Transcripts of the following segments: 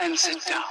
and sit down.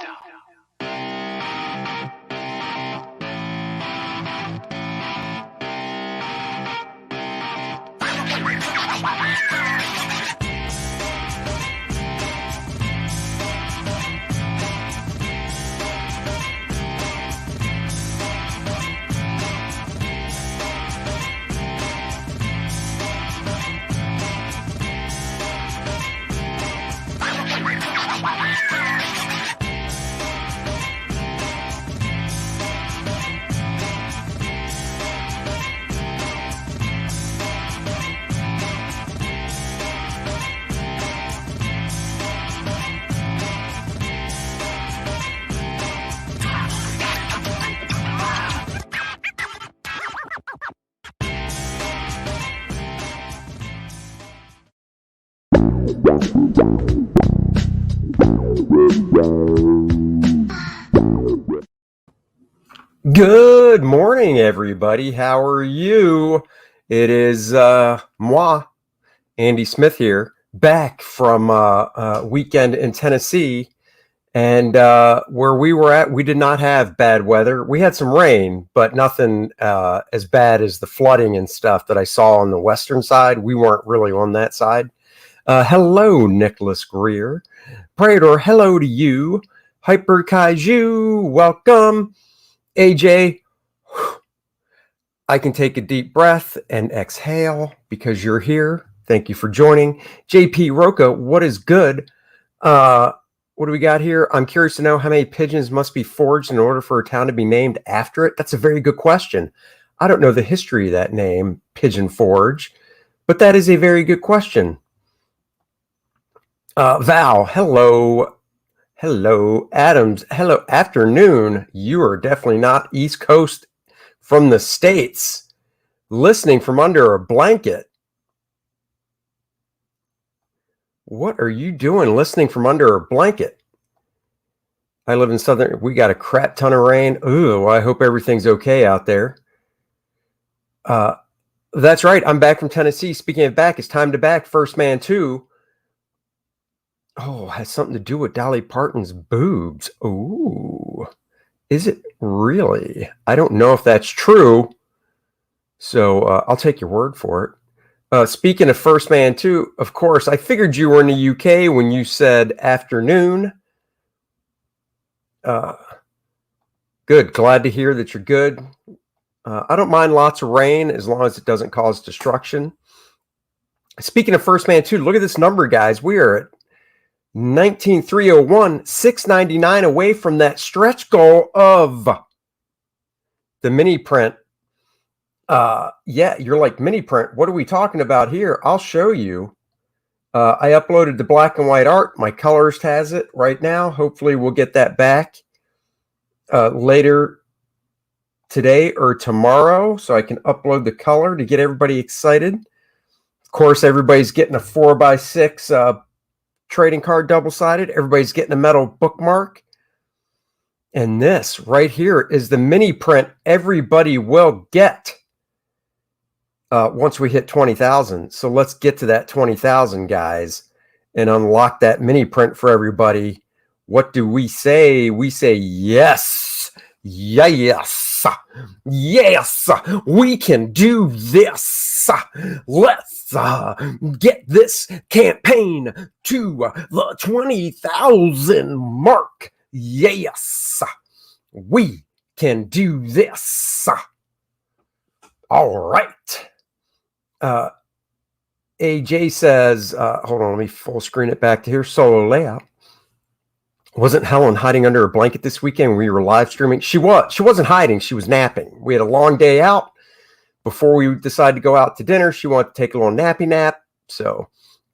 Good morning, everybody. How are you? It is moi, Andy Smith here, back from a weekend in Tennessee. And where we were at, we did not have bad weather. We had some rain, but nothing as bad as the flooding and stuff that I saw on the western side. We weren't really on that side. Hello, Nicholas Greer. Praetor, hello to you. Hyper Kaiju, welcome. AJ, I can take a deep breath and exhale because you're here. Thank you for joining. JP Roca, what is good? What do we got here? I'm curious to know how many pigeons must be forged in order for a town to be named after it. That's a very good question. I don't know the history of that name, Pigeon Forge, but that is a very good question. Val, hello. Hello, Adams. Hello, afternoon. You are definitely not East Coast from the States, listening from under a blanket. What are you doing listening from under a blanket? I live in Southern. We got a crap ton of rain. Ooh, I hope everything's okay out there. That's right. I'm back from Tennessee. Speaking of back, it's time to back First Man 2. Oh, has something to do with Dolly Parton's boobs. Ooh, is it really? I don't know if that's true. So I'll take your word for it. Speaking of First Man 2, of course, I figured you were in the UK when you said afternoon. Good. Glad to hear that you're good. I don't mind lots of rain as long as it doesn't cause destruction. Speaking of First Man 2, look at this number, guys. We are at 19,301, 699 away from that stretch goal of the mini print. Yeah, you're like, mini print. What are we talking about here? I'll show you. I uploaded the black and white art. My colorist has it right now. Hopefully we'll get that back later today or tomorrow so I can upload the color to get everybody excited. Of course, everybody's getting a 4x6 trading card double-sided. Everybody's getting a metal bookmark. And this right here is the mini print everybody will get once we hit 20,000. So let's get to that 20,000, guys, and unlock that mini print for everybody. What do we say? We say yes. Yes. Yes. We can do this. Let's get this campaign to the 20,000 mark. Yes, we can do this. All right. AJ says, hold on, let me full screen it back to here. Solo layout. Wasn't Helen hiding under a blanket this weekend when we were live streaming? She was. She wasn't hiding. She was napping. We had a long day out. Before we decided to go out to dinner, she wanted to take a little nappy nap. So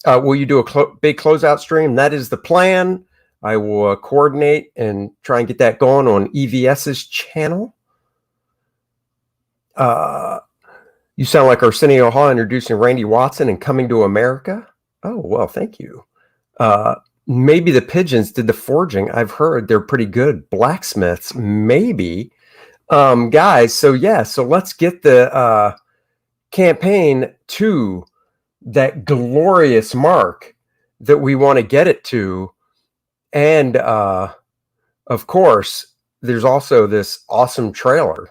will you do a big closeout stream? That is the plan. I will coordinate and try and get that going on EVS's channel. You sound like Arsenio Hall introducing Randy Watson and Coming to America. Oh, well, thank you. Maybe the pigeons did the forging. I've heard they're pretty good blacksmiths. Maybe. Guys, so yeah, so let's get the campaign to that glorious mark that we want to get it to. And of course, there's also this awesome trailer.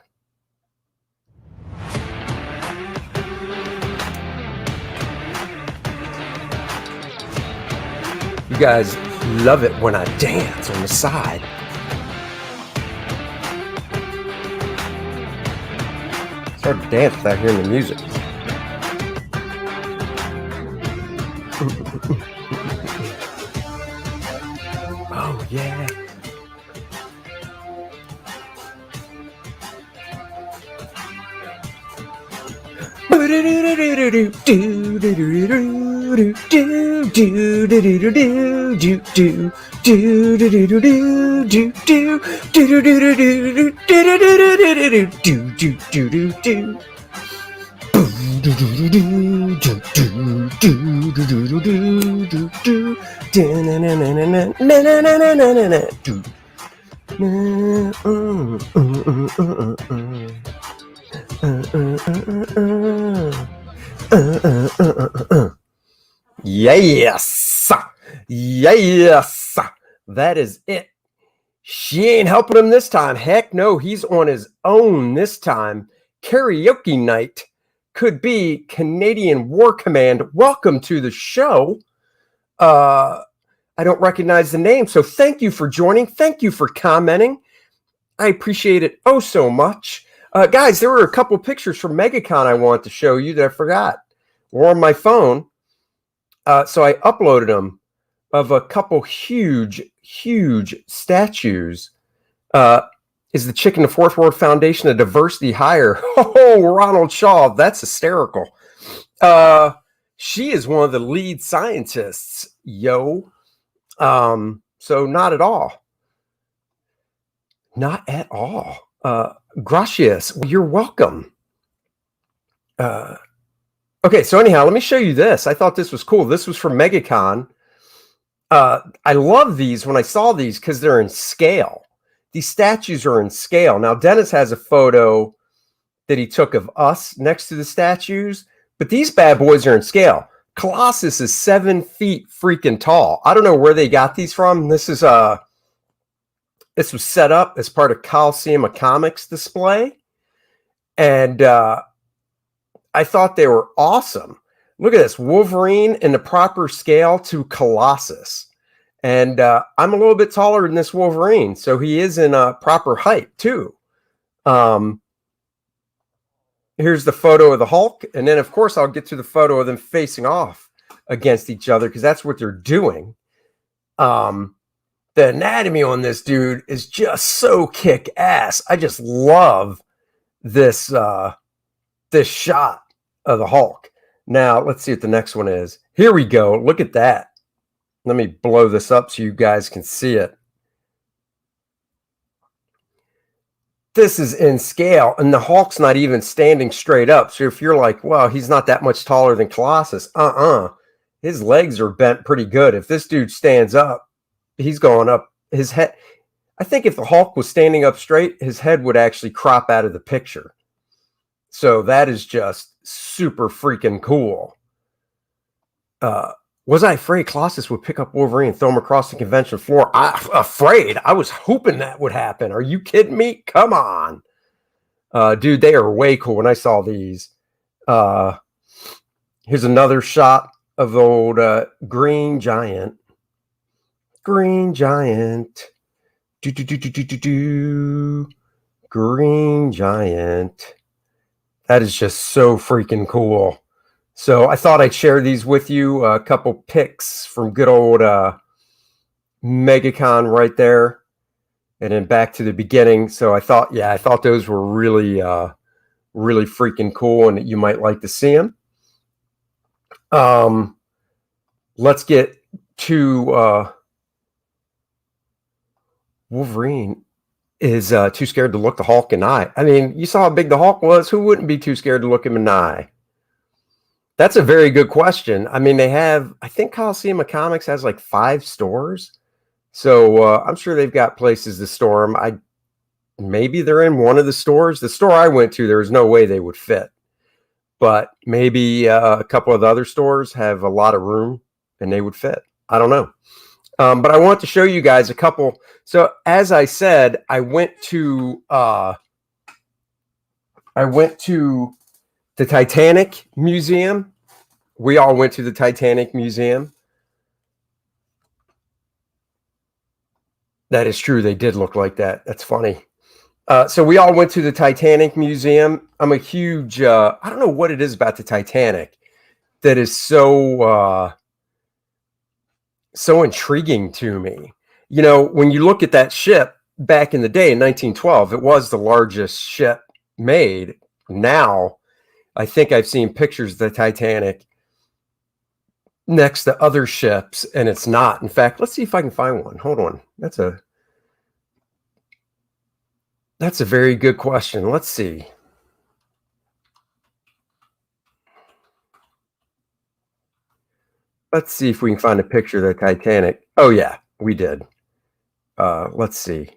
You guys love it when I dance on the side. It's hard to dance without hearing the music. Oh, yeah. Yes, yes, that is it. She ain't helping him this time. Heck no, he's on his own this time. Karaoke night. Could be Canadian War Command. Welcome to the show. I don't recognize the name, so thank you for joining. Thank you for commenting. I appreciate it oh so much. Guys, there were a couple pictures from MegaCon I wanted to show you that I forgot. Were on my phone. So I uploaded them of a couple huge statues. Is the Chick in the Fourth Ward Foundation a diversity hire? Oh, Ronald Shaw, that's hysterical. She is one of the lead scientists, yo. So not at all. Not at all. Gracias. Well, you're welcome. Okay, so anyhow, let me show you this. I thought this was cool. This was from MegaCon. I love these when I saw these because they're in scale. These statues are in scale. Now, Dennis has a photo that he took of us next to the statues, but these bad boys are in scale. Colossus is 7 feet freaking tall. I don't know where they got these from. This was set up as part of Coliseum of Comics display, and I thought they were awesome. Look at this, Wolverine in the proper scale to Colossus. And I'm a little bit taller than this Wolverine, so he is in a proper height too. Here's the photo of the Hulk. And then, of course, I'll get to the photo of them facing off against each other because that's what they're doing. The anatomy on this dude is just so kick-ass. I just love this, this shot of the Hulk. Now, let's see what the next one is. Here we go. Look at that. Let me blow this up so you guys can see it. This is in scale, and the Hulk's not even standing straight up. So if you're like, well, he's not that much taller than Colossus. His legs are bent pretty good. If this dude stands up, he's going up. His head, I think if the Hulk was standing up straight, his head would actually crop out of the picture. So that is just super freaking cool. Was I afraid Colossus would pick up Wolverine and throw him across the convention floor? Afraid? I was hoping that would happen. Are you kidding me? Come on. Dude, they are way cool when I saw these. Here's another shot of the old Green Giant. Green Giant. Green Giant. That is just so freaking cool. So I thought I'd share these with you. A couple pics from good old MegaCon right there. And then back to the beginning. So I thought those were really, really freaking cool and that you might like to see them. Let's get to Wolverine is too scared to look the Hulk in the eye. I mean, you saw how big the Hulk was. Who wouldn't be too scared to look him in the eye? That's a very good question. I mean, they have, I think Coliseum of Comics has like 5 stores. So I'm sure they've got places to store them. Maybe they're in one of the stores. The store I went to, there was no way they would fit. But maybe a couple of the other stores have a lot of room and they would fit. I don't know. But I want to show you guys a couple. So as I said, I went to the Titanic Museum. We all went to the Titanic Museum. That is true. They did look like that. That's funny. So we all went to the Titanic Museum. I'm a huge, I don't know what it is about the Titanic that is so intriguing to me. You know, when you look at that ship back in the day in 1912, it was the largest ship made. Now, I think I've seen pictures of the Titanic next to other ships, and it's not. In fact, let's see if I can find one. Hold on. That's a very good question. Let's see. Let's see if we can find a picture of the Titanic. Oh yeah, we did. Let's see.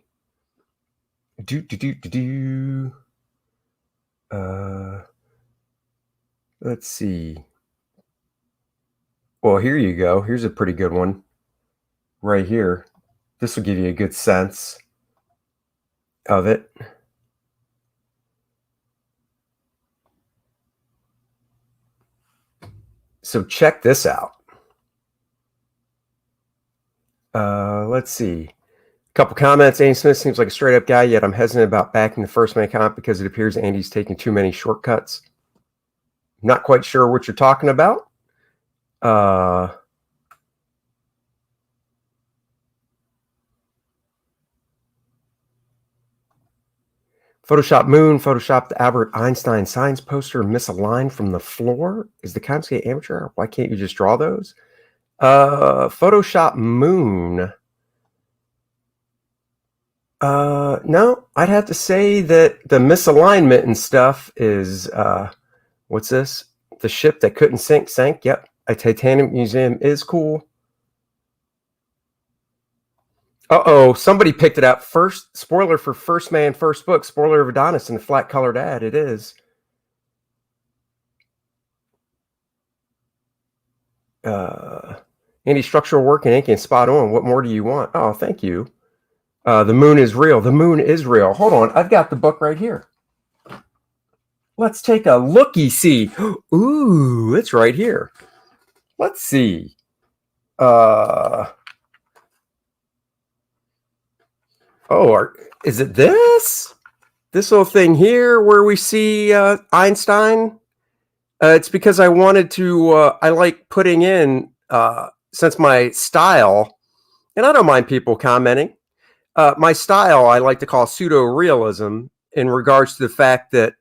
Let's see. Well, here you go. Here's a pretty good one right here. This will give you a good sense of it. So check this out. Let's see. A couple comments. Andy Smith seems like a straight up guy, yet I'm hesitant about backing the First Man comment because it appears Andy's taking too many shortcuts. Not quite sure what you're talking about. Photoshop moon, Photoshop the Albert Einstein science poster misaligned from the floor. Is the Comsky amateur? Why can't you just draw those? Photoshop moon. No, I'd have to say that the misalignment and stuff is, what's this? The ship that couldn't sink sank. Yep. A Titanic Museum is cool. Uh-oh, somebody picked it up. First spoiler for First Man, First Book, spoiler of Adonis in the flat colored ad. It is. Any structural work and inking spot on. What more do you want? Oh, thank you. The moon is real. The moon is real. Hold on. I've got the book right here. Let's take a looky-see. Ooh, it's right here. Let's see. Is it this? This little thing here where we see Einstein? It's because I wanted to, I like putting in, since my style, and I don't mind people commenting, my style I like to call pseudo-realism in regards to the fact that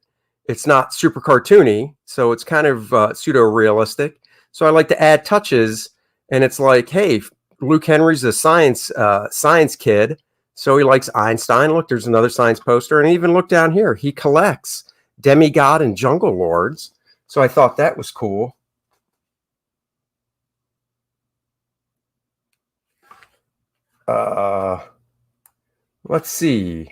it's not super cartoony, so it's kind of pseudo-realistic. So I like to add touches, and it's like, hey, Luke Henry's a science kid, so he likes Einstein. Look, there's another science poster, and even look down here. He collects Demigod and Jungle Lords, so I thought that was cool. Let's see.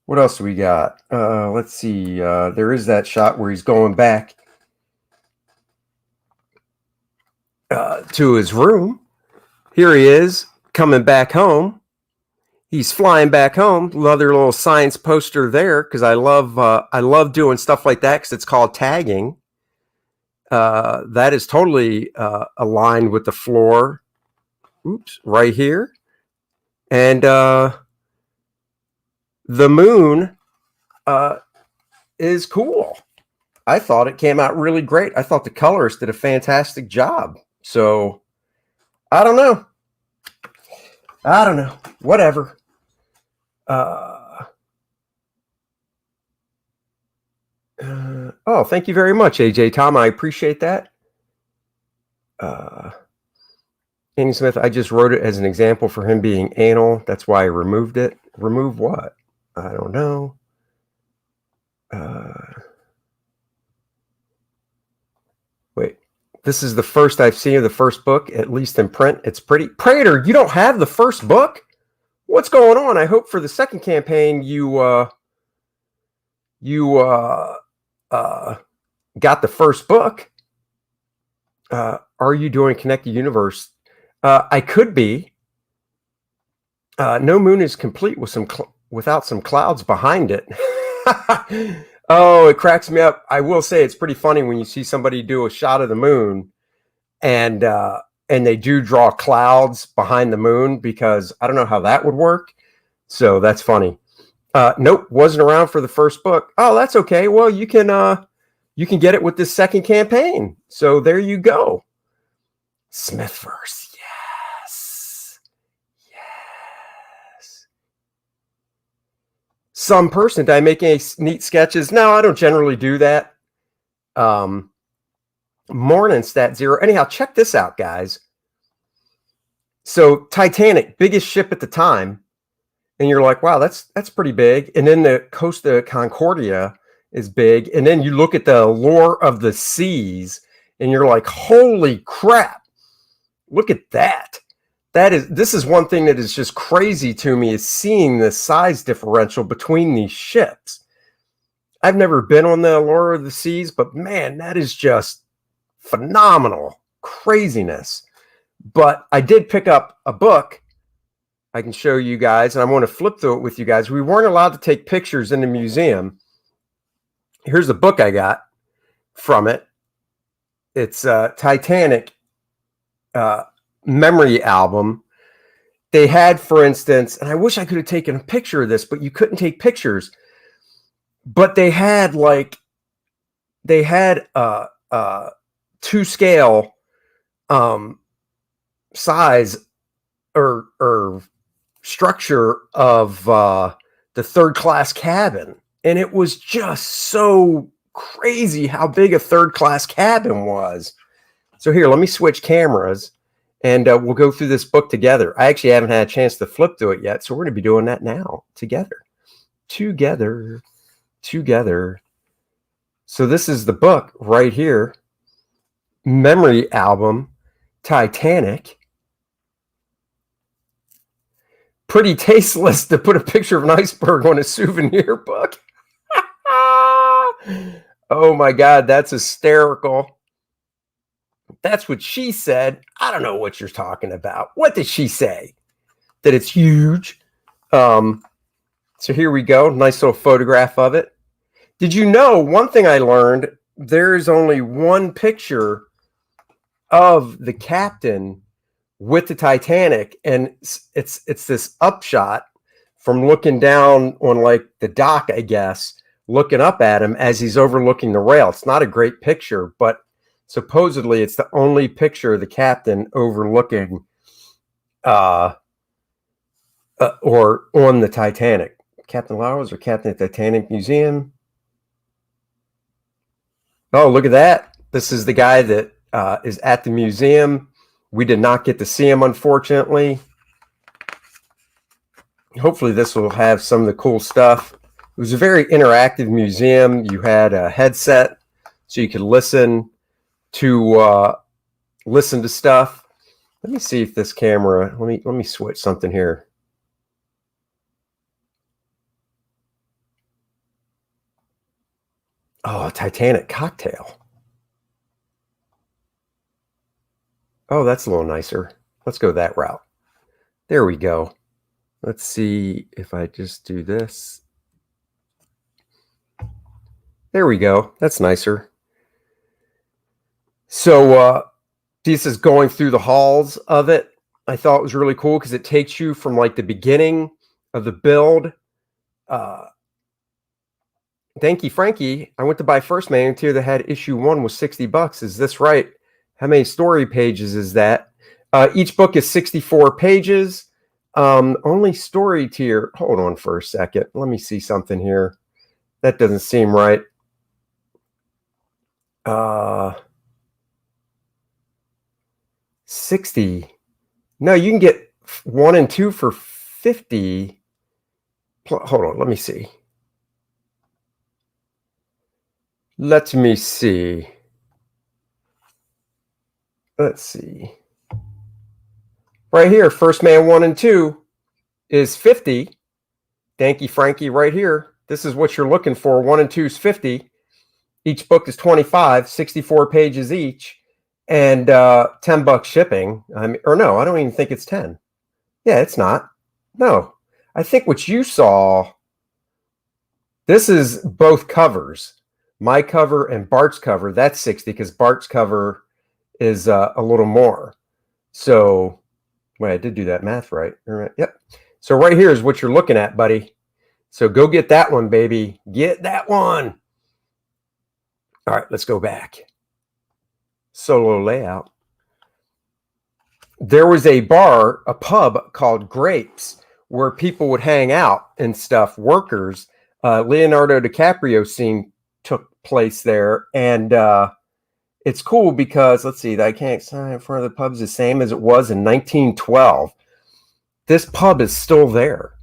What else do we got? Let's see. There is that shot where he's going back to his room. Here he is coming back home. He's flying back home. Another little science poster there because I love doing stuff like that because it's called tagging. That is totally aligned with the floor. Oops, right here. And the moon is cool. I thought it came out really great. I thought the colorist did a fantastic job. So, I don't know. Whatever. Oh, thank you very much, AJ Tom. I appreciate that. Andy Smith, I just wrote it as an example for him being anal. That's why I removed it. Remove what? I don't know. Wait. This is the first I've seen of the first book, at least in print. It's pretty. Prater, you don't have the first book? What's going on? I hope for the second campaign you got the first book. Are you doing Connected Universe? I could be. No moon is complete without some clouds behind it. Oh, it cracks me up. I will say it's pretty funny when you see somebody do a shot of the moon and they do draw clouds behind the moon, because I don't know how that would work. So that's funny. Nope, wasn't around for the first book. Oh, that's okay. Well, you can get it with this second campaign. So there you go. Smithverse. Yes. Yes. Some person, did I make any neat sketches? No, I don't generally do that. Morning Stat Zero. Anyhow, check this out, guys. So Titanic, biggest ship at the time. And you're like, wow, that's pretty big. And then the Costa Concordia is big. And then you look at the Allure of the Seas and you're like, holy crap. Look at that. This is one thing that is just crazy to me, is seeing the size differential between these ships. I've never been on the Allure of the Seas, but man, that is just phenomenal craziness. But I did pick up a book I can show you guys, and I want to flip through it with you guys. We weren't allowed to take pictures in the museum. Here's the book I got from it. It's Titanic memory album. They had, for instance, and I wish I could have taken a picture of this, but you couldn't take pictures. But they had to scale size or structure of the third class cabin, and it was just so crazy how big a third class cabin was. So here, let me switch cameras and we'll go through this book together. I actually haven't had a chance to flip through it yet, so we're going to be doing that now together. So this is the book right here. Memory album, Titanic. Pretty tasteless to put a picture of an iceberg on a souvenir book. Oh my God, that's hysterical. That's what she said. I don't know what you're talking about. What did she say? That it's huge. So here we go. Nice little photograph of it. Did you know, one thing I learned, there's only one picture of the captain with the Titanic, and it's this upshot from looking down on like the dock, I guess, looking up at him as he's overlooking the rail. It's not a great picture, but supposedly it's the only picture of the captain overlooking or on the Titanic. Captain Lowers or Captain at the Titanic Museum. Oh, look at that. This is the guy that is at the museum. We did not get to see him, unfortunately. Hopefully this will have some of the cool stuff. It was a very interactive museum. You had a headset so you could listen to stuff. Let me see if this camera, let me switch something here. Oh, Titanic cocktail. Oh, that's a little nicer. Let's go that route. There we go. Let's see if I just do this. There we go. That's nicer. So this is going through the halls of it. I thought it was really cool because it takes you from like the beginning of the build. Thank you, Frankie. I went to buy First Man tier that had issue 1 was $60. Is this right? How many story pages is that? Each book is 64 pages. Only story tier. Hold on for a second. Let me see something here. That doesn't seem right. 60. No, you can get 1 and 2 for 50. Hold on. Let me see. Let me see. Let's see. Right here, First Man 1 and 2 is 50. Thank you, Frankie, right here. This is what you're looking for. 1 and 2 is 50. Each book is 25, 64 pages each. and $10 shipping. I mean, or no, I don't even think it's 10. Yeah, it's not. No, I think what you saw. This is both covers, my cover and Bart's cover. That's 60 because Bart's cover is a little more. So, wait, I did do that math right. Yep. So right here is what you're looking at, buddy. So go get that one, baby. Get that one. All right, let's go back. Solo layout. There was a bar, a pub called Grapes, where people would hang out and stuff, workers. Leonardo DiCaprio scene took place there. And it's cool because, let's see, I can't sign in front of the pub's the same as it was in 1912. This pub is still there.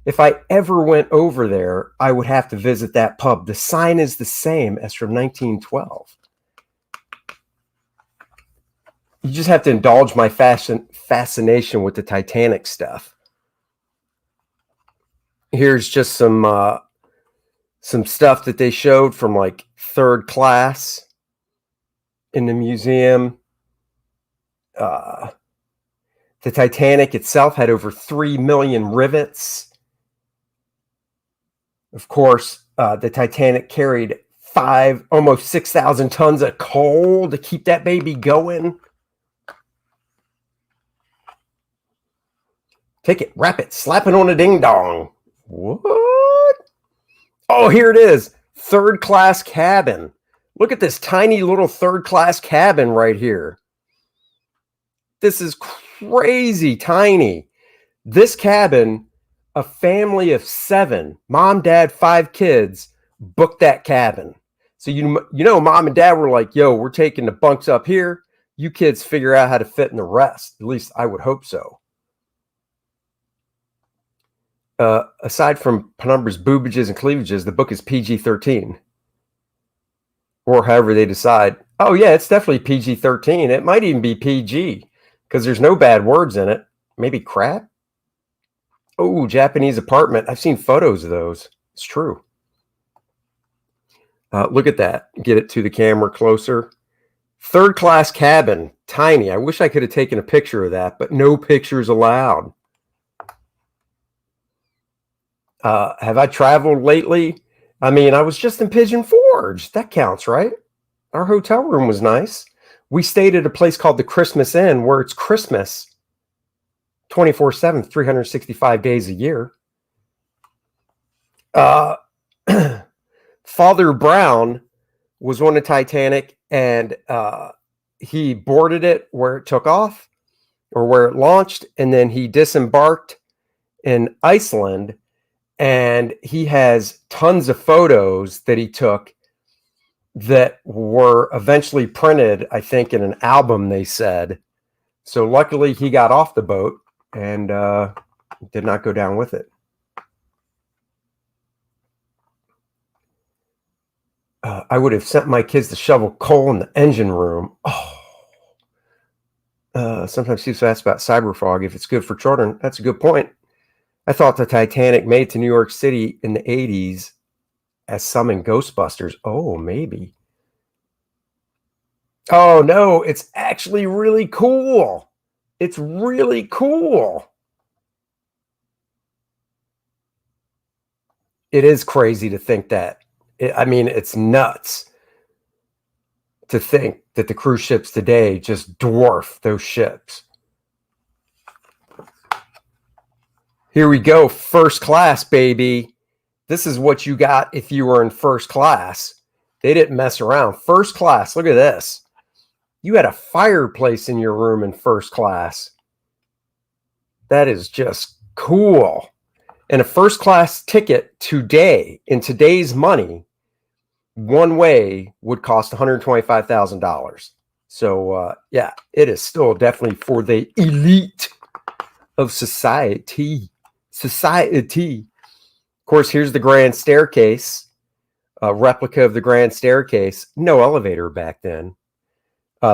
If I ever went over there, I would have to visit that pub. The sign is the same as from 1912. You just have to indulge my fascination with the Titanic stuff. Here's just some stuff that they showed from like third class in the museum. The Titanic itself had over 3 million rivets. Of course, the Titanic carried almost 6,000 tons of coal to keep that baby going. Take it, wrap it, slap it on a ding dong. What? Oh, here it is. Third class cabin. Look at this tiny little third class cabin right here. This is crazy tiny. This cabin, a family of 7, mom, dad, 5 kids, booked that cabin. So, you know, mom and dad were like, yo, we're taking the bunks up here. You kids figure out how to fit in the rest. At least I would hope so. Aside from Penumbra's boobages and cleavages, the book is PG-13. Or however they decide. Oh, yeah, it's definitely PG-13. It might even be PG because there's no bad words in it. Maybe crap? Oh, Japanese apartment. I've seen photos of those. It's true. Look at that. Get it to the camera closer. Third class cabin. Tiny. I wish I could have taken a picture of that, but no pictures allowed. Have I traveled lately? I mean, I was just in Pigeon Forge. That counts, right? Our hotel room was nice. We stayed at a place called the Christmas Inn where it's Christmas 24/7, 365 days a year. Father Brown was on the Titanic and he boarded it where it took off or where it launched. And then he disembarked in Iceland. And he has tons of photos that he took that were eventually printed, I think, in an album, they said. So luckily he got off the boat and did not go down with it. I would have sent my kids to shovel coal in the engine room. Oh. Sometimes people ask about cyberfog, if it's good for children. That's a good point. I thought the Titanic made it to New York City in the 80s as some in Ghostbusters. Oh, maybe. Oh, no, it's actually really cool. It's really cool. It is crazy to think that. I mean, it's nuts to think that the cruise ships today just dwarf those ships. Here we go. First class, baby. This is what you got if you were in first class. They didn't mess around. First class. Look at this. You had a fireplace in your room in first class. That is just cool. And a first class ticket today, in today's money, one way would cost $125,000. So, yeah, it is still definitely for the elite of society. Of course, here's the grand staircase, a replica of the grand staircase. No elevator back then.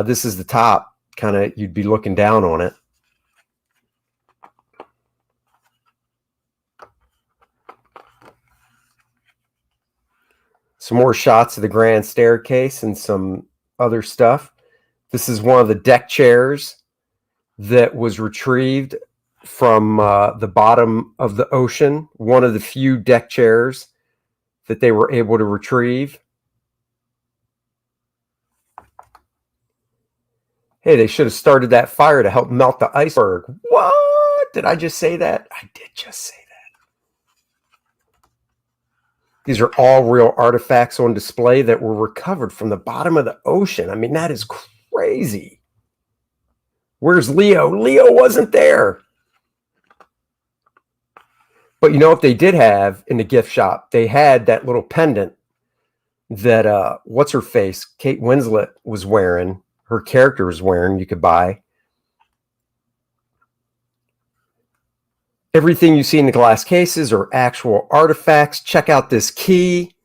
This is the top. Kind of, you'd be looking down on it. Some more shots of the grand staircase and some other stuff. This is one of the deck chairs that was retrieved from the bottom of the ocean. One of the few deck chairs that they were able to retrieve. Hey, they should have started that fire to help melt the iceberg. What? Did I just say that? I did just say that. These are all real artifacts on display that were recovered from the bottom of the ocean. I mean, that is crazy. Where's Leo? Leo wasn't there. But you know what they did have in the gift shop? They had that little pendant that, what's her face? Kate Winslet was wearing. Her character was wearing. You could buy. Everything you see in the glass cases are actual artifacts. Check out this key.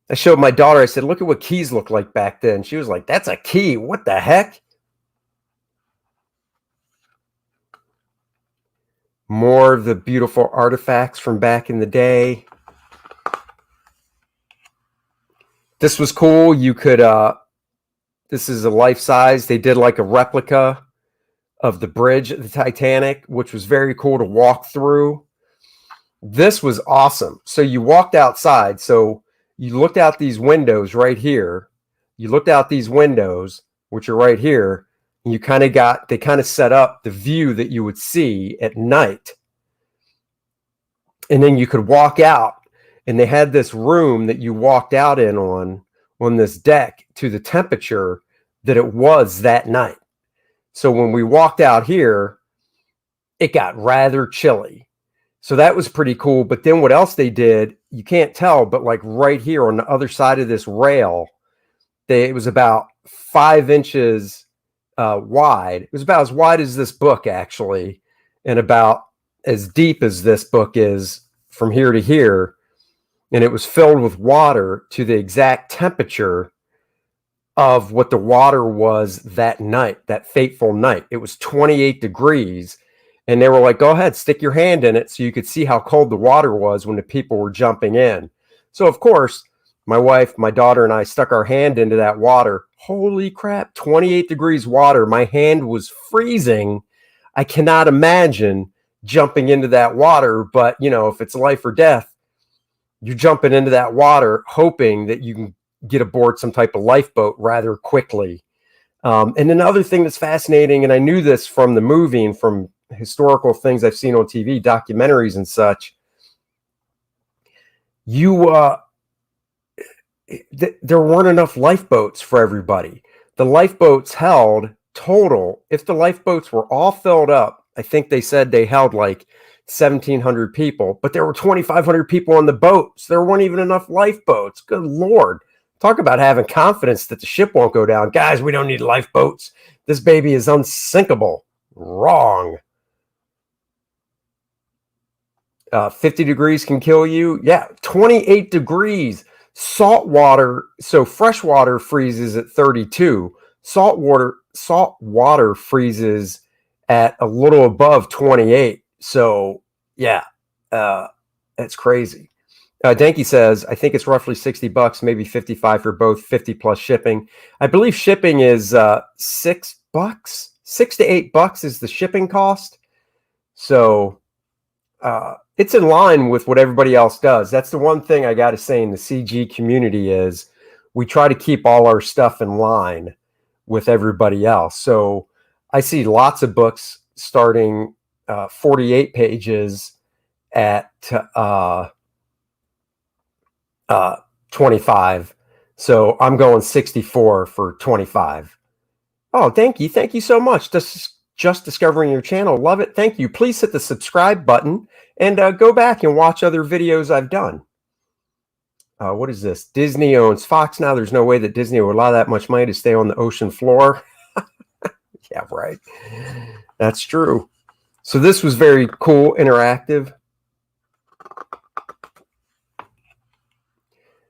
I showed my daughter, I said, look at what keys look like back then. She was like, that's a key. What the heck? More of the beautiful artifacts from back in the day. This was cool. You could, this is a life size. They did like a replica of the bridge of the Titanic, which was very cool to walk through. This was awesome. So you walked outside. So you looked out these windows right here. You looked out these windows, which are right here. And you kind of got, they kind of set up the view that you would see at night. And then you could walk out, and they had this room that you walked out in on this deck to the temperature that it was that night. So when we walked out here, it got rather chilly. So that was pretty cool. But then what else they did, you can't tell, but like right here on the other side of this rail, it was about 5 inches wide. It was about as wide as this book, actually, and about as deep as this book is from here to here. And it was filled with water to the exact temperature of what the water was that night, that fateful night. It was 28 degrees. And they were like, go ahead, stick your hand in it so you could see how cold the water was when the people were jumping in. So, of course, my wife, my daughter, and I stuck our hand into that water. Holy crap, 28 degrees water. My hand was freezing. I cannot imagine jumping into that water. But, you know, if it's life or death, you're jumping into that water hoping that you can get aboard some type of lifeboat rather quickly. And another thing that's fascinating, and I knew this from the movie and from historical things I've seen on TV, documentaries and such, there weren't enough lifeboats for everybody. The lifeboats held total, if the lifeboats were all filled up, I think they said they held like 1,700 people, but there were 2,500 people on the boats. There weren't even enough lifeboats. Good Lord. Talk about having confidence that the ship won't go down. Guys, we don't need lifeboats. This baby is unsinkable. Wrong. 50 degrees can kill you. Yeah, 28 degrees. Salt water, so fresh water freezes at 32. Salt water freezes at a little above 28. So, yeah, that's crazy. Danky says, I think it's roughly $60, maybe 55 for both, 50 plus shipping. I believe shipping is $6. $6 to $8 is the shipping cost. So it's in line with what everybody else does. That's the one thing I got to say in the CG community is we try to keep all our stuff in line with everybody else. So I see lots of books starting 48 pages at 25. So I'm going 64 for 25. Oh, thank you so much. Just discovering your channel. Love it. Thank you. Please hit the subscribe button and go back and watch other videos I've done. What is this? Disney owns Fox now. There's no way that Disney would allow that much money to stay on the ocean floor. Yeah, right. That's true. So this was very cool, interactive.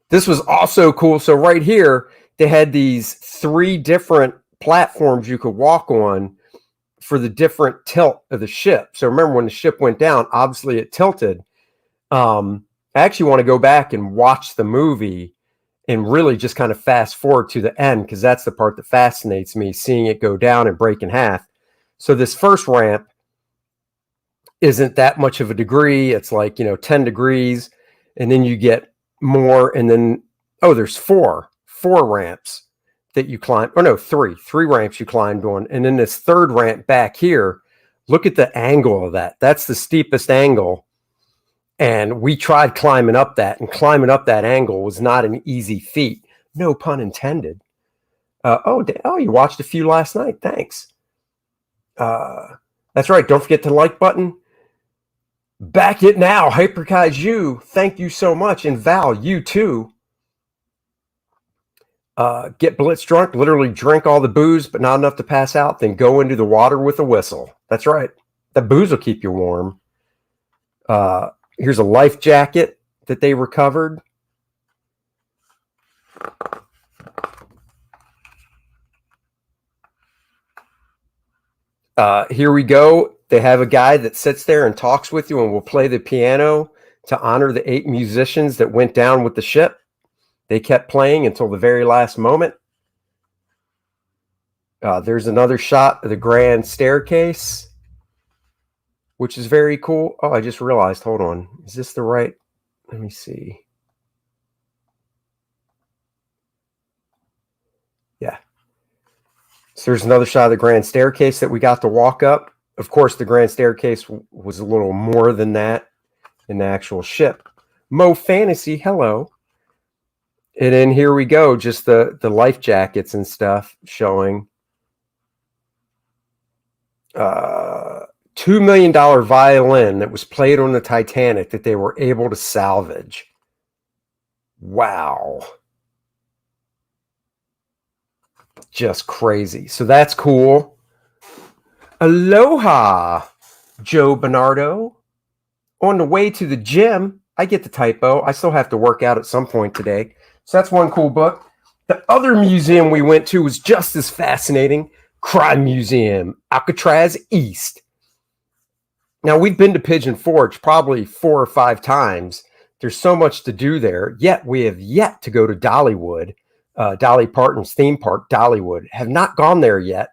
This was also cool. So right here, they had these 3 different platforms you could walk on for the different tilt of the ship. So remember when the ship went down, obviously it tilted. I actually want to go back and watch the movie and really just kind of fast forward to the end, because that's the part that fascinates me, seeing it go down and break in half. So this first ramp isn't that much of a degree. It's like, 10 degrees, and then you get more, and then, there's four ramps that you climb. Or no, three ramps you climbed on. And then this third ramp back here, look at the angle of that. That's the steepest angle. And we tried climbing up that, and climbing up that angle was not an easy feat. No pun intended. You watched a few last night. Thanks. That's right. Don't forget the like button. Back it now. Hyperkaiju, thank you so much. And Val, you too. Get blitz drunk, literally drink all the booze, but not enough to pass out, then go into the water with a whistle. That's right. The booze will keep you warm. Here's a life jacket that they recovered. Here we go. They have a guy that sits there and talks with you and will play the piano to honor the 8 musicians that went down with the ship. They kept playing until the very last moment. There's another shot of the grand staircase, which is very cool. Oh, I just realized, hold on. Is this the right? Let me see. Yeah. So there's another shot of the grand staircase that we got to walk up. Of course, the grand staircase was a little more than that in the actual ship. Mo Fantasy, hello. And then here we go, just the life jackets and stuff showing. $2 million violin that was played on the Titanic that they were able to salvage. Wow. Just crazy. So that's cool. Aloha, Joe Bernardo. On the way to the gym, I get the typo. I still have to work out at some point today. So that's one cool book. The other museum we went to was just as fascinating. Crime Museum, Alcatraz East. Now, we've been to Pigeon Forge probably 4 or 5 times. There's so much to do there. Yet we have yet to go to Dollywood. Dolly Parton's theme park, Dollywood. Have not gone there yet.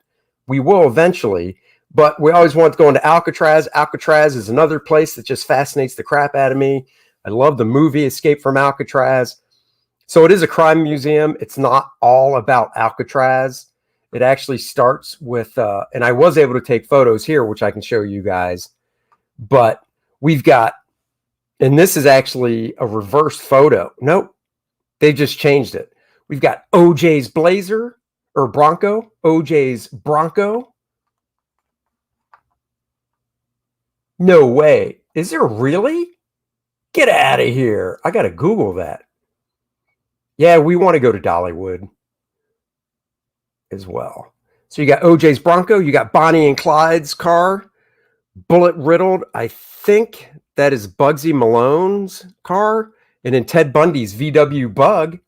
We will eventually. But we always want to go into Alcatraz. Alcatraz is another place that just fascinates the crap out of me. I love the movie Escape from Alcatraz. So it is a crime museum. It's not all about Alcatraz. It actually starts with, and I was able to take photos here, which I can show you guys. But we've got, and this is actually a reverse photo. Nope, they just changed it. We've got OJ's Blazer or Bronco, OJ's Bronco. No way. Is there really? Get out of here. I got to Google that. Yeah, we want to go to Dollywood as well. So you got OJ's Bronco. You got Bonnie and Clyde's car. Bullet riddled. I think that is Bugsy Malone's car. And then Ted Bundy's VW Bug.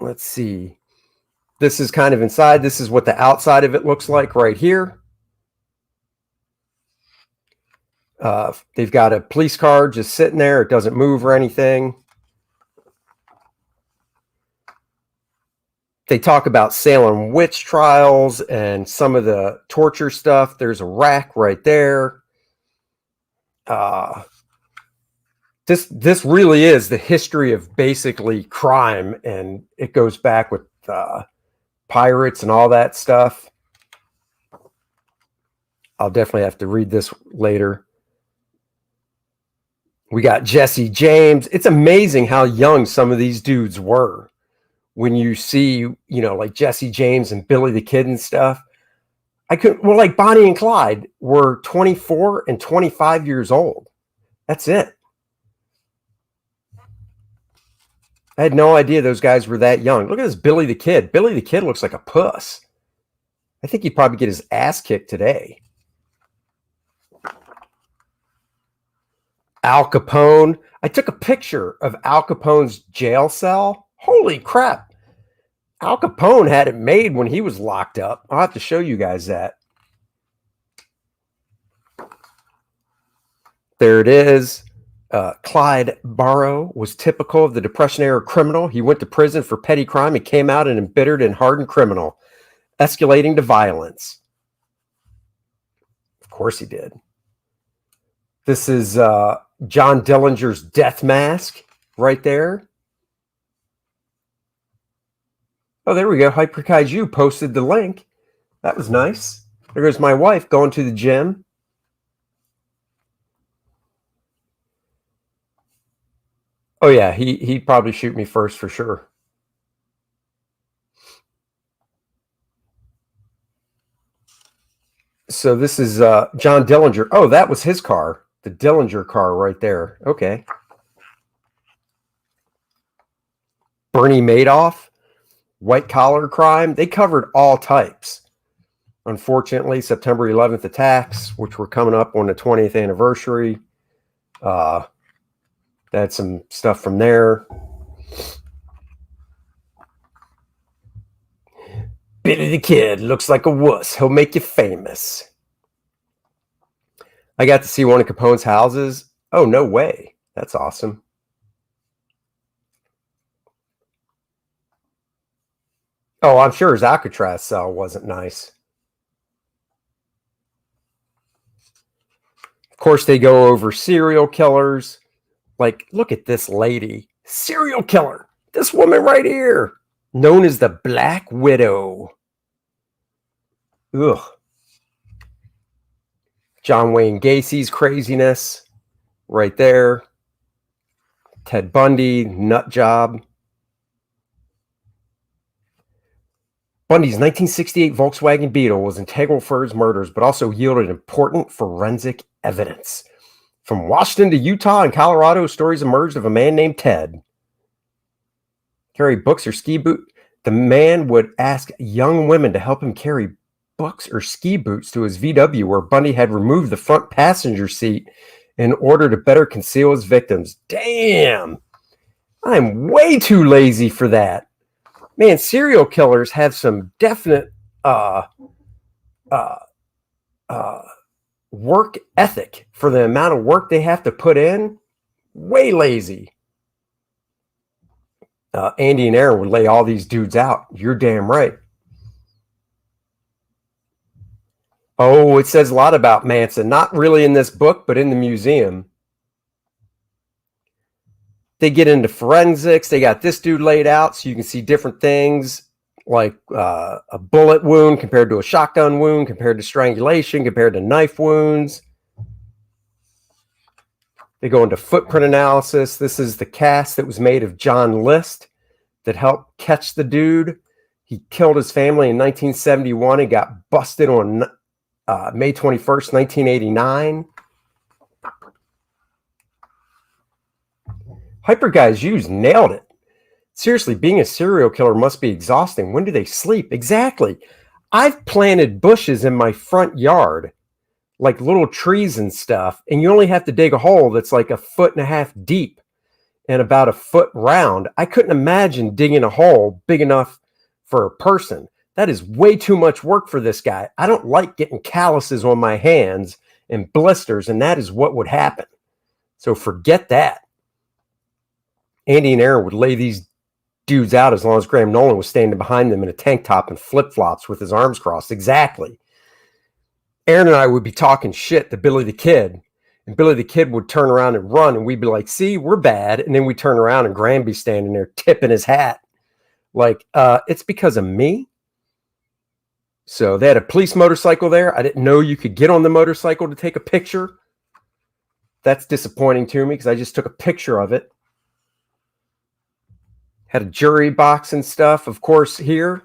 Let's see. This is kind of inside. This is what the outside of it looks like right here. They've got a police car just sitting there. It doesn't move or anything. They talk about Salem witch trials and some of the torture stuff. There's a rack right there. This really is the history of basically crime, and it goes back with pirates and all that stuff. I'll definitely have to read this later. We got Jesse James. It's amazing how young some of these dudes were. When you see, like Jesse James and Billy the Kid and stuff, like Bonnie and Clyde were 24 and 25 years old. That's it. I had no idea those guys were that young. Look at this Billy the Kid. Billy the Kid looks like a puss. I think he'd probably get his ass kicked today. Al Capone. I took a picture of Al Capone's jail cell. Holy crap. Al Capone had it made when he was locked up. I'll have to show you guys that. There it is. Clyde Barrow was typical of the Depression-era criminal. He went to prison for petty crime and came out an embittered and hardened criminal, escalating to violence. Of course he did. This is John Dillinger's death mask right there. Oh, there we go. Hyper Kaiju posted the link. That was nice. There goes my wife going to the gym. Oh, yeah, he'd probably shoot me first for sure. So this is John Dillinger. Oh, that was his car. The Dillinger car right there. Okay. Bernie Madoff, white-collar crime. They covered all types. Unfortunately, September 11th attacks, which were coming up on the 20th anniversary. They had some stuff from there. Billy the Kid looks like a wuss. He'll make you famous. I got to see one of Capone's houses. Oh, no way. That's awesome. Oh, I'm sure his Alcatraz cell wasn't nice. Of course, they go over serial killers. Like, look at this lady. Serial killer. This woman right here. Known as the Black Widow. Ugh. John Wayne Gacy's craziness. Right there. Ted Bundy. Nut job. Bundy's 1968 Volkswagen Beetle was integral for his murders, but also yielded important forensic evidence. From Washington to Utah and Colorado, stories emerged of a man named Ted. Carry books or ski boots. The man would ask young women to help him carry books or ski boots to his VW, where Bundy had removed the front passenger seat in order to better conceal his victims. Damn! I'm way too lazy for that. Man, serial killers have some definite work ethic for the amount of work they have to put in. Way lazy. Andy and Aaron would lay all these dudes out. You're damn right. Oh, it says a lot about Manson. Not really in this book, but in the museum. They get into forensics. They got this dude laid out so you can see different things, like a bullet wound compared to a shotgun wound, compared to strangulation, compared to knife wounds. They go into footprint analysis. This is the cast that was made of John List that helped catch the dude. He killed his family in 1971 and got busted on May 21st, 1989. Hyper Guys Used nailed it. Seriously, being a serial killer must be exhausting. When do they sleep? Exactly. I've planted bushes in my front yard, like little trees and stuff, and you only have to dig a hole that's like 1.5 feet deep and about 1 foot round. I couldn't imagine digging a hole big enough for a person. That is way too much work for this guy. I don't like getting calluses on my hands and blisters, and that is what would happen. So forget that. Andy and Aaron would lay these dudes out as long as Graham Nolan was standing behind them in a tank top and flip-flops with his arms crossed. Exactly. Aaron and I would be talking shit to Billy the Kid, and Billy the Kid would turn around and run, and we'd be like, see, we're bad. And then we turn around and Graham be standing there tipping his hat. Like, it's because of me. So they had a police motorcycle there. I didn't know you could get on the motorcycle to take a picture. That's disappointing to me because I just took a picture of it. Had a jury box and stuff. Of course, here,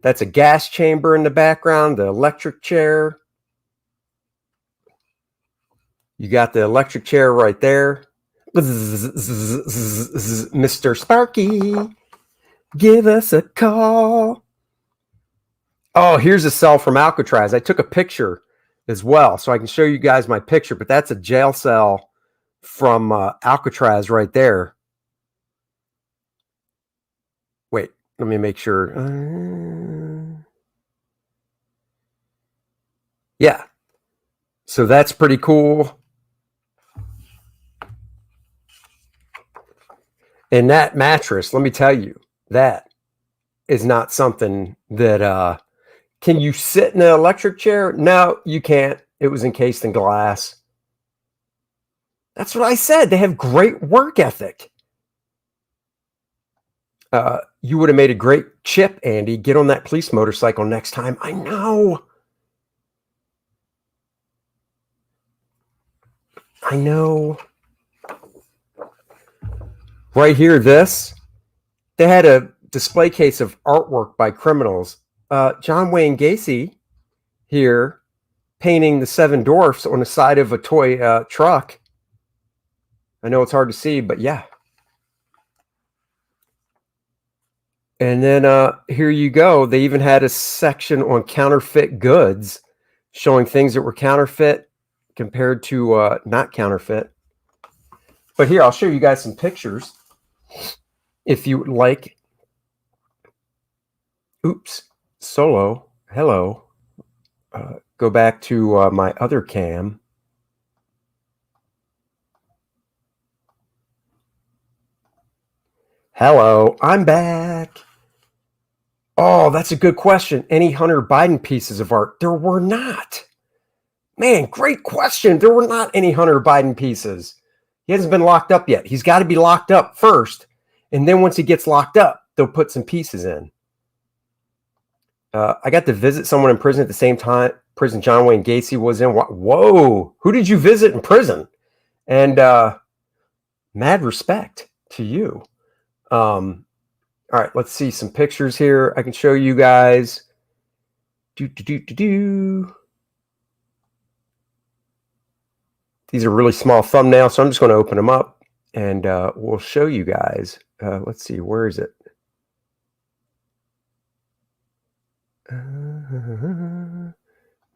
that's a gas chamber in the background, the electric chair. You got the electric chair right there. Mr. Sparky, give us a call. Oh, here's a cell from Alcatraz. I took a picture as well, so I can show you guys my picture, but that's a jail cell from Alcatraz right there. Wait, let me make sure. Yeah. So that's pretty cool. And that mattress, let me tell you, that is not something that can you sit in an electric chair? No, you can't. It was encased in glass. That's what I said. They have great work ethic. You would have made a great chip, Andy. Get on that police motorcycle next time. I know. I know. Right here, this. They had a display case of artwork by criminals. John Wayne Gacy here painting the Seven Dwarfs on the side of a toy truck. I know it's hard to see, but yeah. And then here you go. They even had a section on counterfeit goods showing things that were counterfeit compared to not counterfeit. But here, I'll show you guys some pictures if you would like. Oops, solo, hello. Go back to my other cam. Hello, I'm back. Oh, that's a good question. Any Hunter Biden pieces of art? There were not. Man, great question. There were not any Hunter Biden pieces. He hasn't been locked up yet. He's got to be locked up first. And then once he gets locked up, they'll put some pieces in. I got to visit someone in prison at the same time prison John Wayne Gacy was in. Whoa. Who did you visit in prison? And mad respect to you. All right, let's see some pictures here. I can show you guys. These are really small thumbnails, so I'm just going to open them up and we'll show you guys. Let's see, where is it?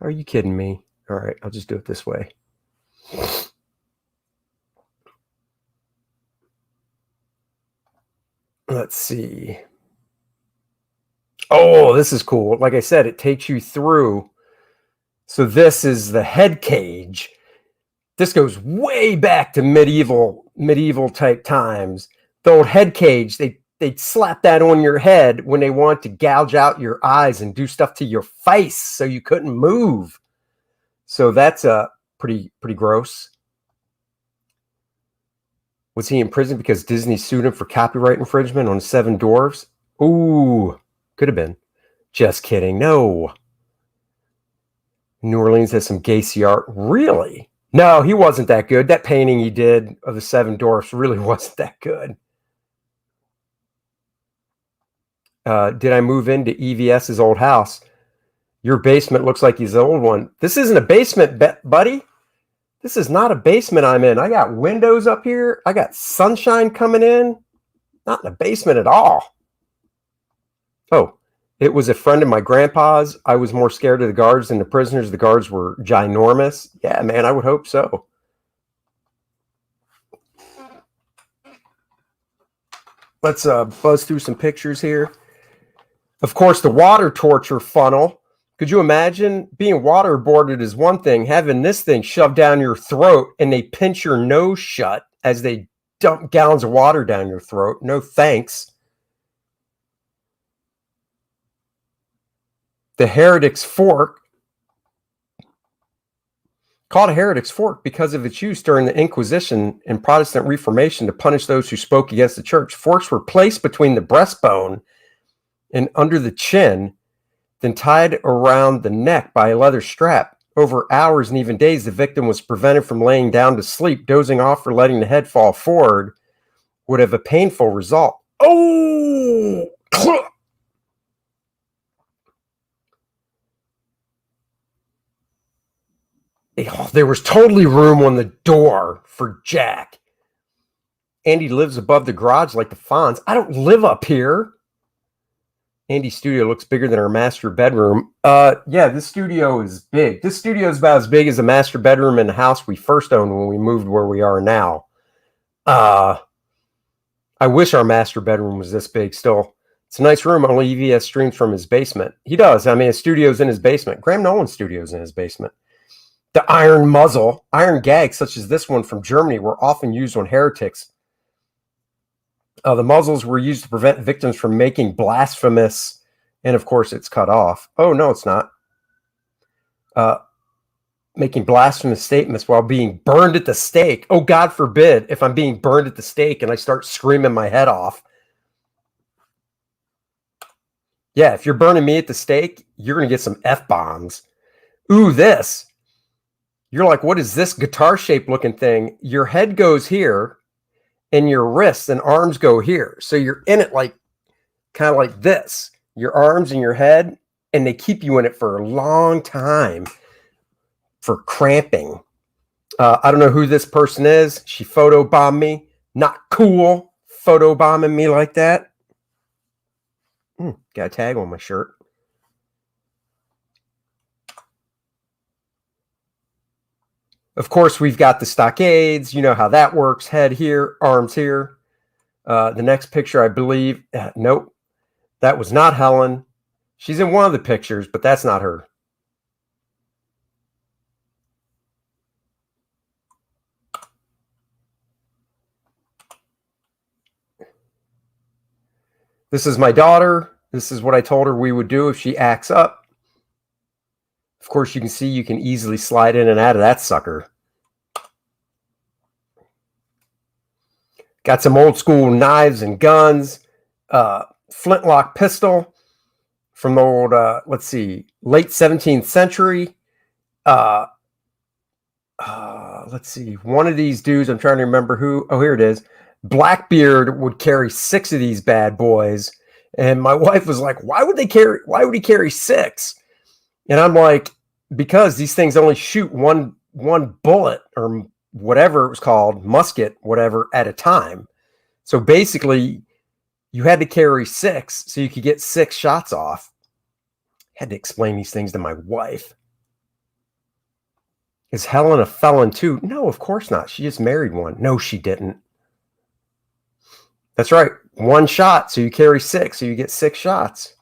Are you kidding me? All right, I'll just do it this way. Let's see. Oh, this is cool. Like I said, it takes you through. So this is the head cage. This goes way back to medieval type times. The old head cage, they'd slap that on your head when they want to gouge out your eyes and do stuff to your face so you couldn't move. So that's pretty gross. Was he in prison because Disney sued him for copyright infringement on Seven Dwarfs? Ooh, could have been. Just kidding. No. New Orleans has some Gacy art. Really? No, he wasn't that good. That painting he did of the Seven Dwarfs really wasn't that good. Did I move into EVS's old house? Your basement looks like his old one. This isn't a basement, buddy. This is not a basement I'm in. I got windows up here. I got sunshine coming in. Not in a basement at all. Oh, it was a friend of my grandpa's. I was more scared of the guards than the prisoners. The guards were ginormous. Yeah, man, I would hope so. Let's buzz through some pictures here. Of course, the water torture funnel. Could you imagine being waterboarded is one thing, having this thing shoved down your throat and they pinch your nose shut as they dump gallons of water down your throat? No thanks. The Heretics Fork, called a Heretics Fork because of its use during the Inquisition and Protestant Reformation to punish those who spoke against the church. Forks were placed between the breastbone and under the chin, then tied around the neck by a leather strap. Over hours and even days, the victim was prevented from laying down to sleep. Dozing off or letting the head fall forward would have a painful result. Oh! There was totally room on the door for Jack. Andy lives above the garage like the Fonz. I don't live up here. Andy's studio looks bigger than our master bedroom. Yeah, this studio is big. This studio is about as big as the master bedroom in the house we first owned when we moved where we are now. I wish our master bedroom was this big still. It's a nice room. Only EVS streams from his basement. He does. I mean, his studio's in his basement. Graham Nolan's studio's in his basement. The Iron Muzzle. Iron gags such as this one from Germany were often used on heretics The muzzles were used to prevent victims from making blasphemous, and of course it's cut off. Oh, no, it's not. Making blasphemous statements while being burned at the stake. Oh, God forbid if I'm being burned at the stake and I start screaming my head off. Yeah, if you're burning me at the stake, you're going to get some F-bombs. Ooh, this. You're like, what is this guitar-shaped looking thing? Your head goes here and your wrists and arms go here. So you're in it like kind of like this. Your arms and your head, and they keep you in it for a long time for cramping. I don't know who this person is. She photobombed me. Not cool photobombing me like that. Got a tag on my shirt. Of course, we've got the stockades. You know how that works. Head here, arms here. The next picture, I believe, nope, that was not Helen. She's in one of the pictures, but that's not her. This is my daughter. This is what I told her we would do if she acts up. Of course, you can see you can easily slide in and out of that sucker. Got some old school knives and guns. Flintlock pistol from the old, let's see, late 17th century. Let's see, one of these dudes, I'm trying to remember who. Oh, here it is. Blackbeard would carry 6 of these bad boys. And my wife was like, why would he carry 6? And I'm like, because these things only shoot one bullet or whatever it was called, musket, whatever, at a time. So basically, you had to carry 6 so you could get 6 shots off. Had to explain these things to my wife. Is Helen a felon too? No, of course not. She just married one. No, she didn't. That's right. 1 shot, so you carry 6, so you get 6 shots.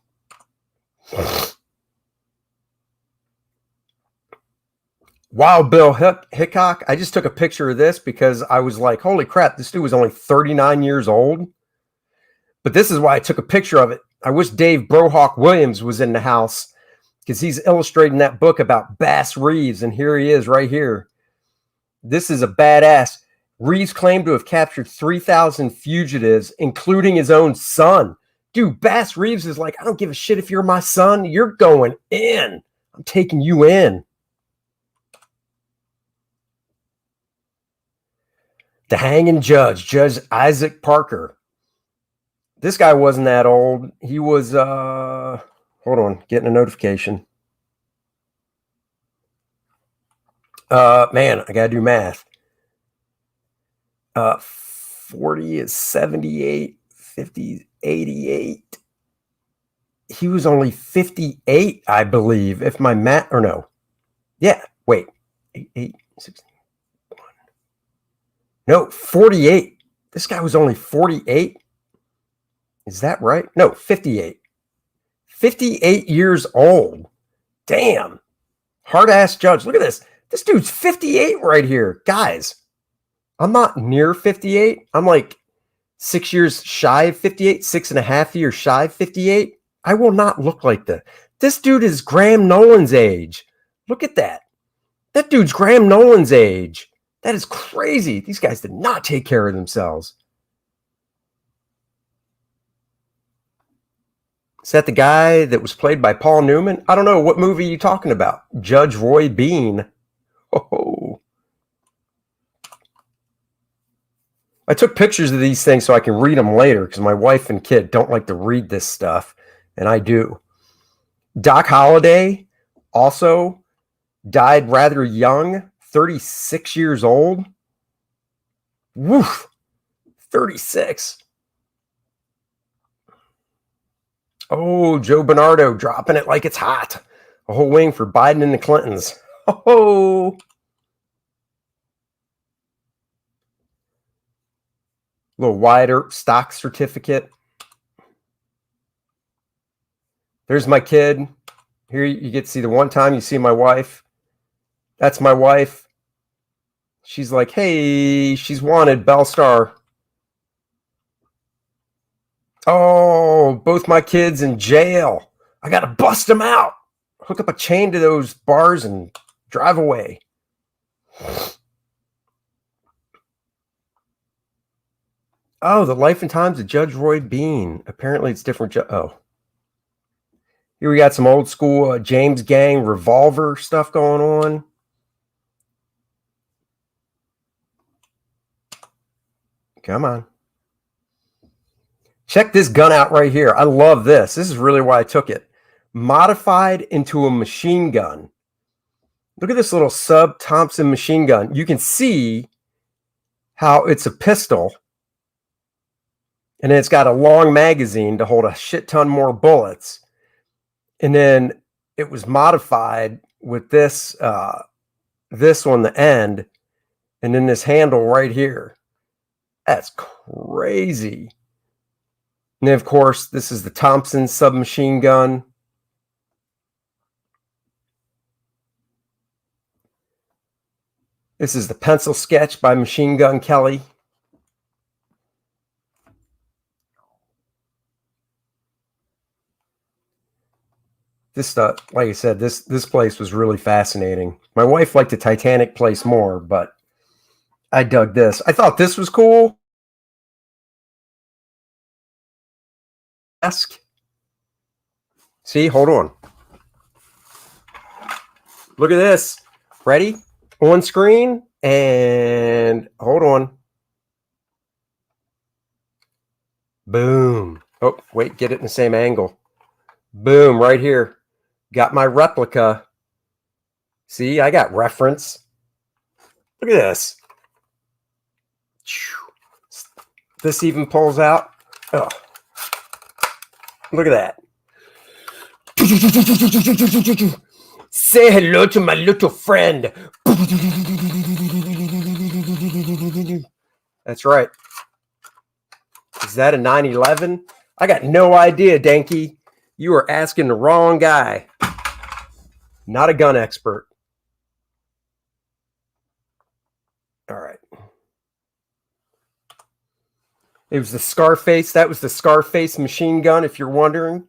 Wild Bill Hickok. I just took a picture of this because I was like, holy crap, this dude was only 39 years old. But this is why I took a picture of it. I wish Dave Brohawk Williams was in the house because he's illustrating that book about Bass Reeves, and here he is right here. This is a badass. Reeves claimed to have captured 3,000 fugitives, including his own son. Dude, Bass Reeves is like, I don't give a shit if you're my son. You're going in. I'm taking you in. The hanging judge, Judge Isaac Parker. This guy wasn't that old. He was, hold on, getting a notification. Man, I got to do math. 40 is 78, 50, 88. He was only 58, I believe, if my math, or no. Yeah, wait. 8, 16, 1. No, 48. This guy was only 48. Is that right? No, 58. 58 years old. Damn. Hard-ass judge. Look at this. This dude's 58 right here. Guys, I'm not near 58. I'm like 6 years shy of 58, 6.5 years shy of 58. I will not look like that. This dude is Graham Nolan's age. Look at that. That dude's Graham Nolan's age. That is crazy. These guys did not take care of themselves. Is that the guy that was played by Paul Newman? I don't know. What movie are you talking about? Judge Roy Bean. Oh. I took pictures of these things so I can read them later because my wife and kid don't like to read this stuff, and I do. Doc Holliday also died rather young, 36 years old. Woof, 36. Oh, Joe Bernardo dropping it like it's hot. A whole wing for Biden and the Clintons. Oh. A little wider stock certificate. There's my kid. Here you get to see the one time you see my wife. That's my wife. She's like, hey, she's wanted, Bell Star. Oh, both my kids in jail. I got to bust them out. Hook up a chain to those bars and drive away. Oh, the life and times of Judge Roy Bean. Apparently it's different. Oh. Here we got some old school James Gang revolver stuff going on. Come on. Check this gun out right here. I love this. This is really why I took it. Modified into a machine gun. Look at this little sub Thompson machine gun. You can see how it's a pistol. And then it's got a long magazine to hold a shit ton more bullets. And then it was modified with this this on the end, and then this handle right here. That's crazy. And then, of course, this is the Thompson submachine gun. This is the pencil sketch by Machine Gun Kelly. This stuff, like I said, this place was really fascinating. My wife liked the Titanic place more, but I dug this. I thought this was cool. See, hold on. Look at this. Ready? On screen, and hold on. Boom. Oh, wait, get it in the same angle. Boom, right here. Got my replica. See, I got reference. Look at this. This even pulls out. Oh. Look at that. Say hello to my little friend. That's right. Is that a 911? I got no idea, Danky. You are asking the wrong guy. Not a gun expert. All right. It was the Scarface. That was the Scarface machine gun, if you're wondering.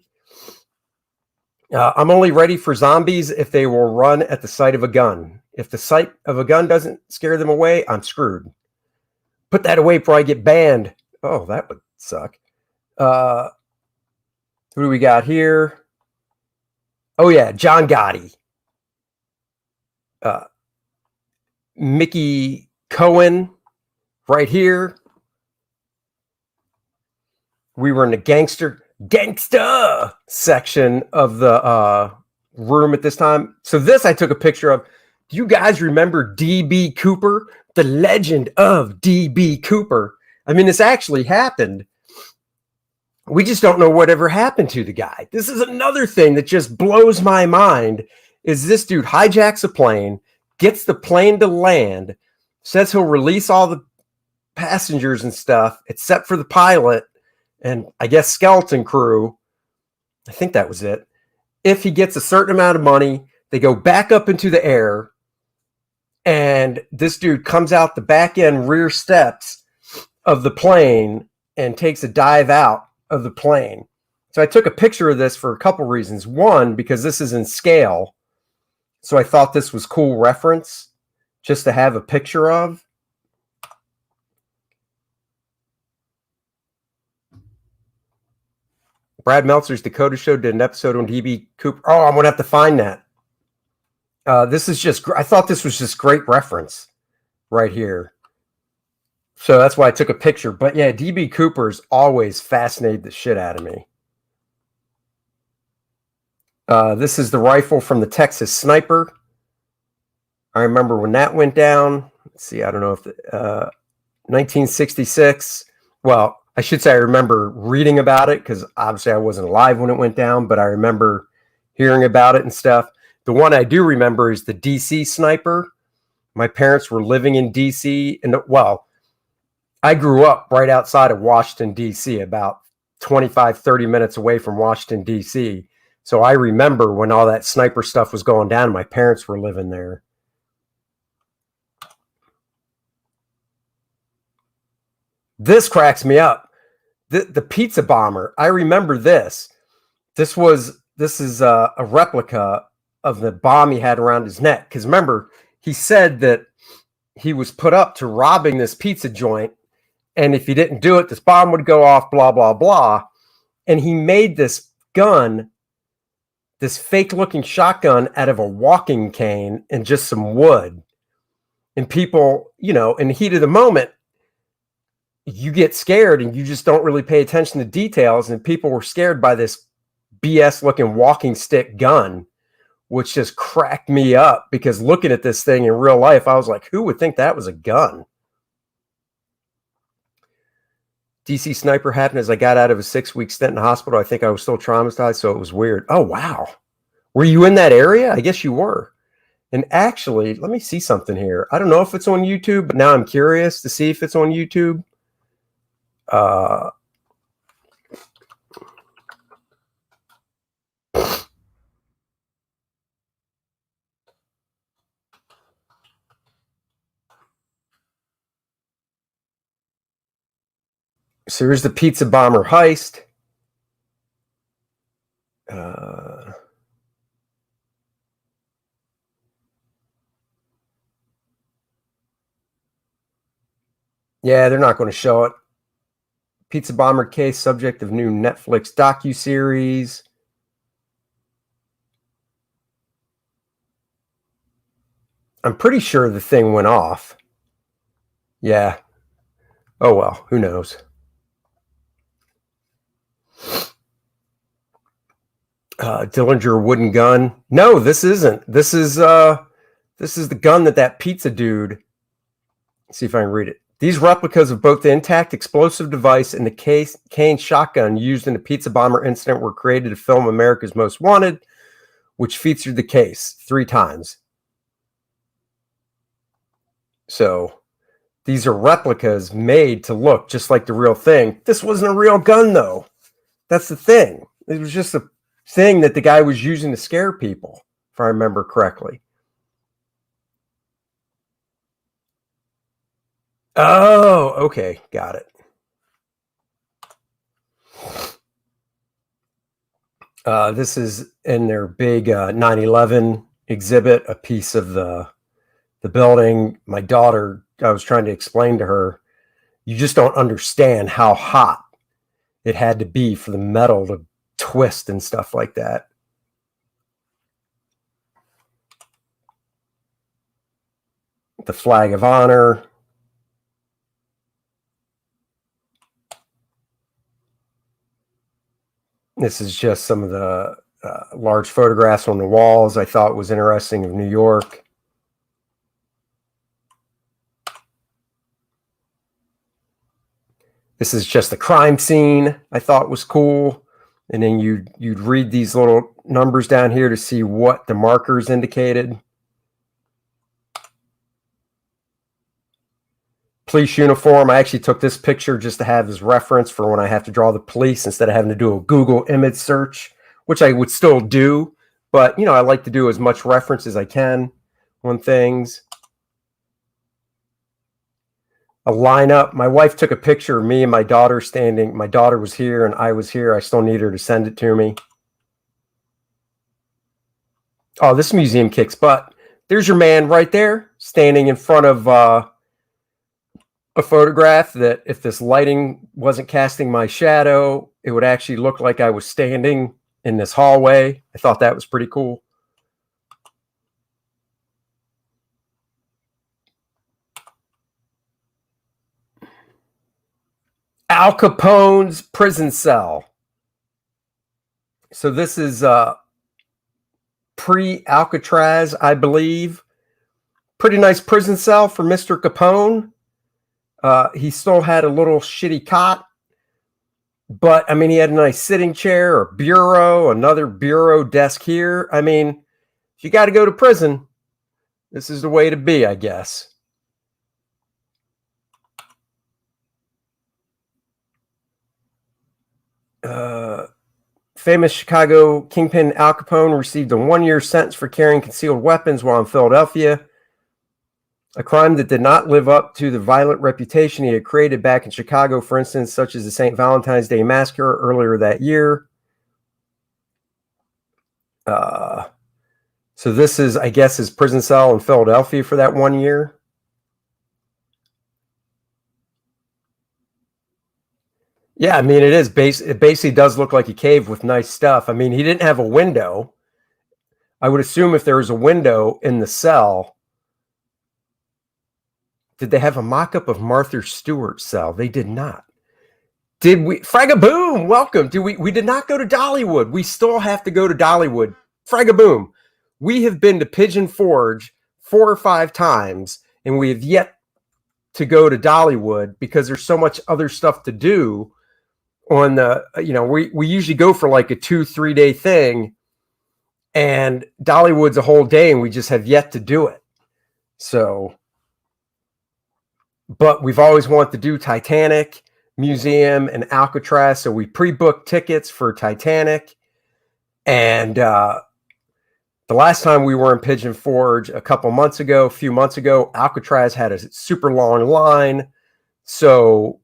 I'm only ready for zombies if they will run at the sight of a gun. If the sight of a gun doesn't scare them away, I'm screwed. Put that away before I get banned. Oh, that would suck. Who do we got here? Oh, yeah, John Gotti. Mickey Cohen right here. We were in the gangster section of the room at this time. So this I took a picture of. Do you guys remember D.B. Cooper? The legend of D.B. Cooper. I mean, this actually happened. We just don't know whatever happened to the guy. This is another thing that just blows my mind, is this dude hijacks a plane, gets the plane to land, says he'll release all the passengers and stuff, except for the pilot, and I guess skeleton crew. I think that was it. If he gets a certain amount of money, they go back up into the air, and this dude comes out the back end rear steps of the plane and takes a dive out of the plane. So I took a picture of this for a couple reasons. One, because this is in scale. So I thought this was cool reference just to have a picture of. Brad Meltzer's Dakota Show did an episode on DB Cooper. Oh, I'm going to have to find that. This is just, I thought this was just great reference right here. So that's why I took a picture. But yeah, DB Cooper's always fascinated the shit out of me. This is the rifle from the Texas Sniper. I remember when that went down. Let's see, I don't know if 1966. Well, I should say I remember reading about it because obviously I wasn't alive when it went down, but I remember hearing about it and stuff. The one I do remember is the DC Sniper. My parents were living in DC, and well, I grew up right outside of Washington, D.C., about 25, 30 minutes away from Washington, D.C. So I remember when all that sniper stuff was going down, my parents were living there. This cracks me up. the pizza bomber. I remember this. This is a replica of the bomb he had around his neck. Because remember, he said that he was put up to robbing this pizza joint, and if he didn't do it, this bomb would go off, blah, blah, blah. And he made this gun, this fake-looking shotgun out of a walking cane and just some wood. And people, you know, in the heat of the moment, you get scared and you just don't really pay attention to details. And people were scared by this BS-looking walking stick gun, which just cracked me up, because looking at this thing in real life, I was like, who would think that was a gun? DC sniper happened as I got out of a 6-week stint in the hospital. I think I was still traumatized, so it was weird. Oh, wow. Were you in that area? I guess you were. And actually, let me see something here. I don't know if it's on YouTube, but now I'm curious to see if it's on YouTube. So here's the pizza bomber heist. Yeah, they're not going to show it. Pizza bomber case, subject of new Netflix docuseries. I'm pretty sure the thing went off. Yeah. Oh, well, who knows? Dillinger wooden gun. No, this isn't. This is the gun that pizza dude. Let's see if I can read it. These replicas of both the intact explosive device and the cane shotgun used in the pizza bomber incident were created to film America's Most Wanted, which featured the case 3 times. So these are replicas made to look just like the real thing. This wasn't a real gun, though. That's the thing. It was just a thing that the guy was using to scare people, if I remember correctly. Oh, okay. Got it. This is in their big 9/11 exhibit, a piece of the building. My daughter, I was trying to explain to her, you just don't understand how hot it had to be for the metal to twist and stuff like that. The flag of honor. This is just some of the large photographs on the walls I thought was interesting of New York. This is just the crime scene I thought was cool. And then you'd read these little numbers down here to see what the markers indicated. Police uniform. I actually took this picture just to have as reference for when I have to draw the police instead of having to do a Google image search, which I would still do. But, you know, I like to do as much reference as I can on things. A lineup. My wife took a picture of me and my daughter standing. My daughter was here and I was here. I still need her to send it to me. Oh, this museum kicks butt. There's your man right there standing in front of a photograph that if this lighting wasn't casting my shadow, it would actually look like I was standing in this hallway. I thought that was pretty cool. Al Capone's prison cell. So this is pre-Alcatraz, I believe. Pretty nice prison cell for Mr. Capone. He still had a little shitty cot, but I mean, he had a nice sitting chair, a bureau, another bureau desk here. I mean, if you got to go to prison, this is the way to be, I guess. Famous Chicago kingpin Al Capone received a 1-year sentence for carrying concealed weapons while in Philadelphia. A crime that did not live up to the violent reputation he had created back in Chicago, for instance, such as the St. Valentine's Day Massacre earlier that year. So this is, I guess, his prison cell in Philadelphia for that 1 year. Yeah, I mean, it basically does look like a cave with nice stuff. I mean, he didn't have a window. I would assume if there was a window in the cell. Did they have a mock-up of Martha Stewart's cell? They did not. Did we? Fragaboom, welcome. We did not go to Dollywood. We still have to go to Dollywood. Fragaboom. We have been to Pigeon Forge 4 or 5 times, and we have yet to go to Dollywood because there's so much other stuff to do on the, we usually go for like a 2-3 day thing, and Dollywood's a whole day, and we just have yet to do it. So, but we've always wanted to do Titanic Museum and Alcatraz, so we pre-booked tickets for Titanic. And the last time we were in Pigeon Forge a few months ago, Alcatraz had a super long line, so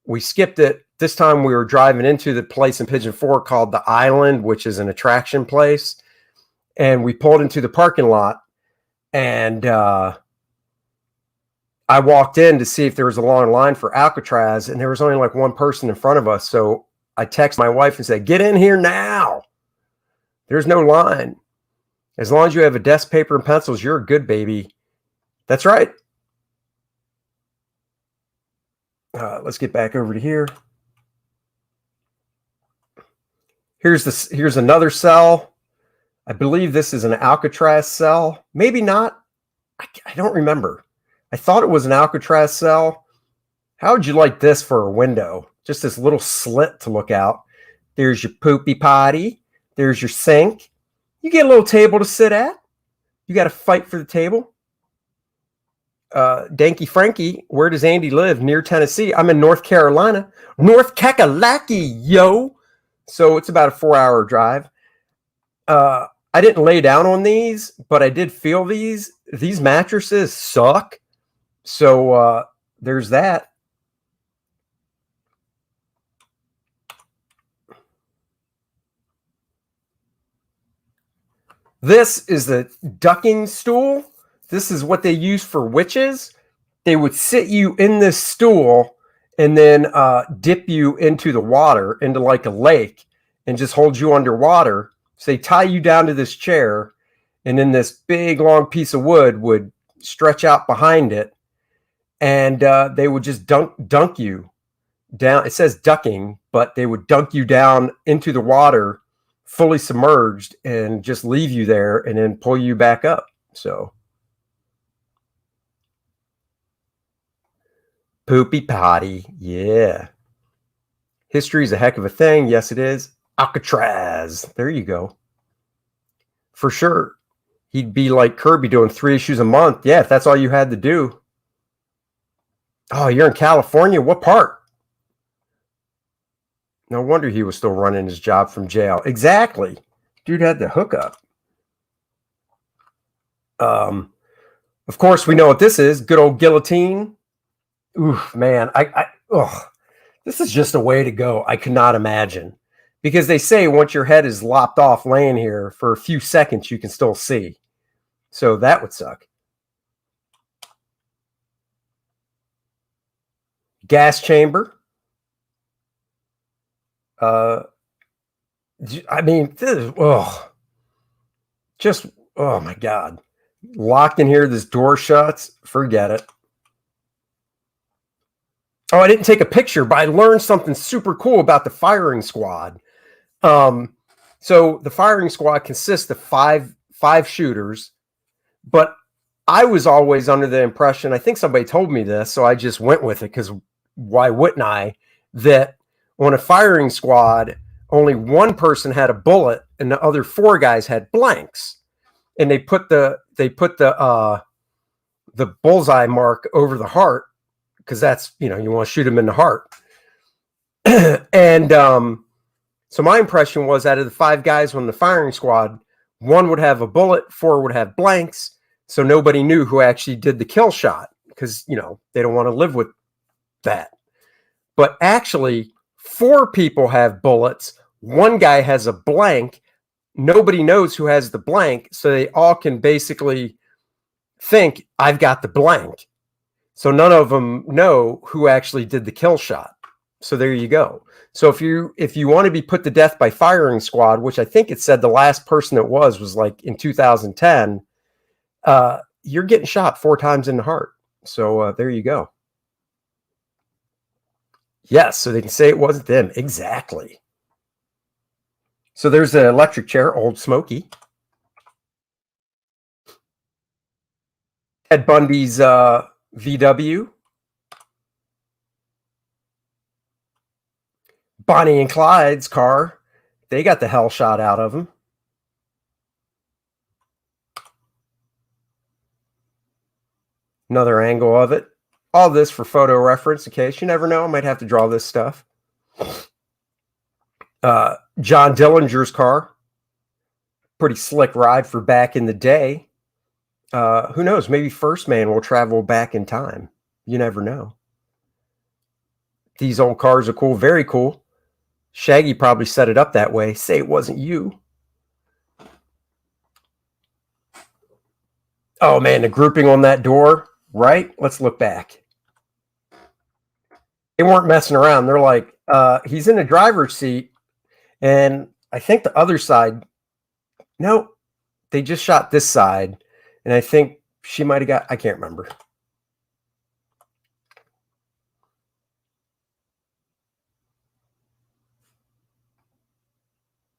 we skipped it. This time we were driving into the place in Pigeon Forge called the Island, which is an attraction place, and we pulled into the parking lot, and I walked in to see if there was a long line for Alcatraz, and there was only like one person in front of us. So I texted my wife and said, "Get in here now. There's no line. As long as you have a desk, paper, and pencils, you're a good baby." That's right. Let's get back over to here. Here's another cell. I believe this is an Alcatraz cell. Maybe not. I don't remember. I thought it was an Alcatraz cell. How would you like this for a window? Just this little slit to look out. There's your poopy potty. There's your sink. You get a little table to sit at. You got to fight for the table. Danky Frankie, where does Andy live? Near Tennessee. I'm in North Carolina. North Kakalaki, yo. So it's about a 4-hour drive. I didn't lay down on these, but I did feel these. These mattresses suck. So there's that. This is the ducking stool. This is what they use for witches. They would sit you in this stool and then dip you into the water, into like a lake, and just hold you underwater. So they tie you down to this chair, and then this big long piece of wood would stretch out behind it, and they would just dunk you down. It says ducking, but they would dunk you down into the water, fully submerged, and just leave you there and then pull you back up. So poopy potty, yeah. History is a heck of a thing. Yes, it is. Alcatraz. There you go. For sure. He'd be like Kirby doing 3 issues a month. Yeah, if that's all you had to do. Oh, you're in California? What part? No wonder he was still running his job from jail. Exactly. Dude had the hookup. Of course, we know what this is. Good old guillotine. Oof, man. This is just a way to go. I could not imagine. Because they say once your head is lopped off laying here for a few seconds, you can still see. So that would suck. Gas chamber. I mean, this is, oh my God. Locked in here, this door shuts. Forget it. Oh, I didn't take a picture, but I learned something super cool about the firing squad. So the firing squad consists of five shooters, but I was always under the impression, I think somebody told me this, so I just went with it because why wouldn't I, that on a firing squad, only one person had a bullet and the other 4 guys had blanks. And they put the bullseye mark over the heart because that's, you want to shoot him in the heart. And so my impression was out of the 5 guys on the firing squad, 1 would have a bullet, 4 would have blanks. So nobody knew who actually did the kill shot because, you know, they don't want to live with that. But actually, 4 people have bullets. One guy has a blank. Nobody knows who has the blank. So they all can basically think, I've got the blank. So none of them know who actually did the kill shot. So there you go. So if you want to be put to death by firing squad, which I think it said the last person it was like in 2010, you're getting shot 4 times in the heart. So there you go. Yes, so they can say it wasn't them. Exactly. So there's an electric chair, Old Smoky. Ted Bundy's VW. Bonnie and Clyde's car. They got the hell shot out of them. Another angle of it. All this for photo reference in case. You never know. I might have to draw this stuff. John Dillinger's car. Pretty slick ride for back in the day. Who knows? Maybe First Man will travel back in time. You never know. These old cars are cool. Very cool. Shaggy probably set it up that way. Say it wasn't you. Oh, man, the grouping on that door, right? Let's look back. They weren't messing around. They're like, he's in the driver's seat, and I think the other side, no, they just shot this side, and I think she might have got, I can't remember.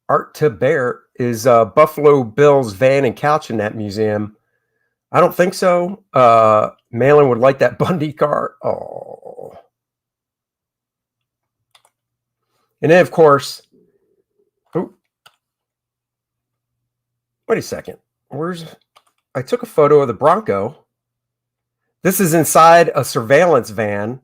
Art to Bear is Buffalo Bill's van and couch in that museum. I don't think so. Malin would like that Bundy car. Oh. And then, of course, oh, wait a second. I took a photo of the Bronco. This is inside a surveillance van.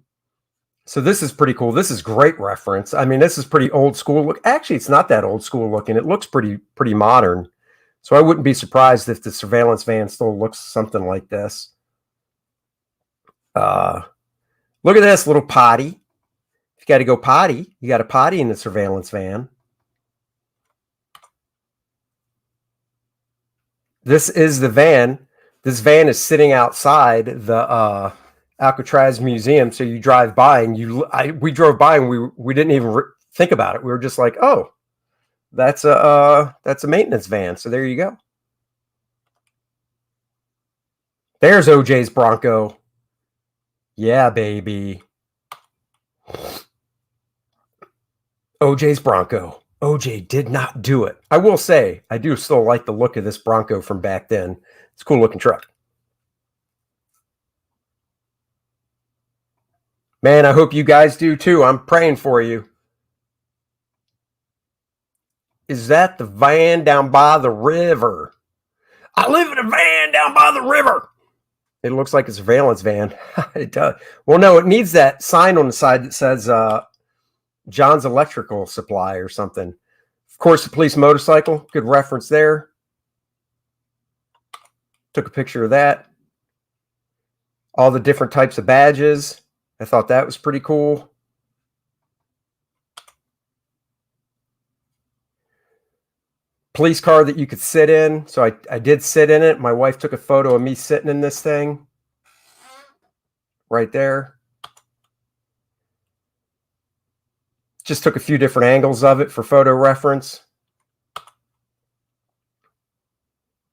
So this is pretty cool. This is great reference. I mean, this is pretty old school look. Actually, it's not that old school looking. It looks pretty modern. So I wouldn't be surprised if the surveillance van still looks something like this. Look at this little potty. If you got to go potty, you got a potty in the surveillance van. This is the van. This van is sitting outside the Alcatraz Museum. So you drive by and we drove by and we didn't even think about it. We were just like, oh, that's a maintenance van. So there you go. There's OJ's Bronco. Yeah, baby. OJ's Bronco. OJ did not do it. I will say, I do still like the look of this Bronco from back then. It's a cool looking truck. Man, I hope you guys do too. I'm praying for you. Is that the van down by the river? I live in a van down by the river. It looks like a surveillance van. It does. Well, no, it needs that sign on the side that says John's Electrical Supply or something. Of course, the police motorcycle. Good reference there. Took a picture of that. All the different types of badges. I thought that was pretty cool. Police car that you could sit in. So I did sit in it. My wife took a photo of me sitting in this thing. Right there. Just took a few different angles of it for photo reference.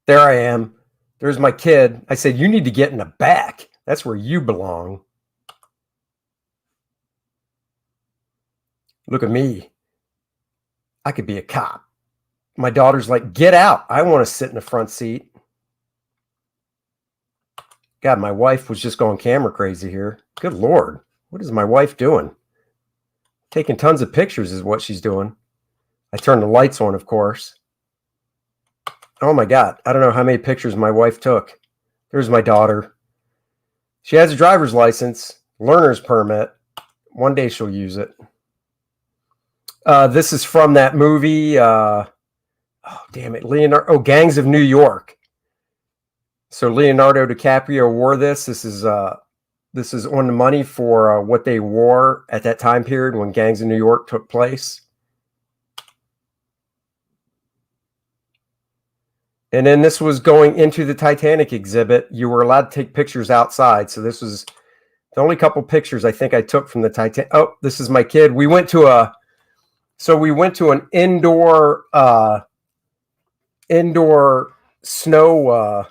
There I am. There's my kid. I said, you need to get in the back. That's where you belong. Look at me. I could be a cop. My daughter's like, get out. I want to sit in the front seat. God, my wife was just going camera crazy here. Good Lord. What is my wife doing? Taking tons of pictures is what she's doing. I turned the lights on, of course. Oh my God. I don't know how many pictures my wife took. There's my daughter. She has a driver's license, learner's permit. One day she'll use it. This is from that movie. Oh, damn it. Leonardo. Oh, Gangs of New York. So Leonardo DiCaprio wore this. This is on the money for what they wore at that time period when Gangs of New York took place. And then this was going into the Titanic exhibit. You were allowed to take pictures outside. So this was the only couple pictures I think I took from the Titanic. Oh, this is my kid. We went to an indoor snow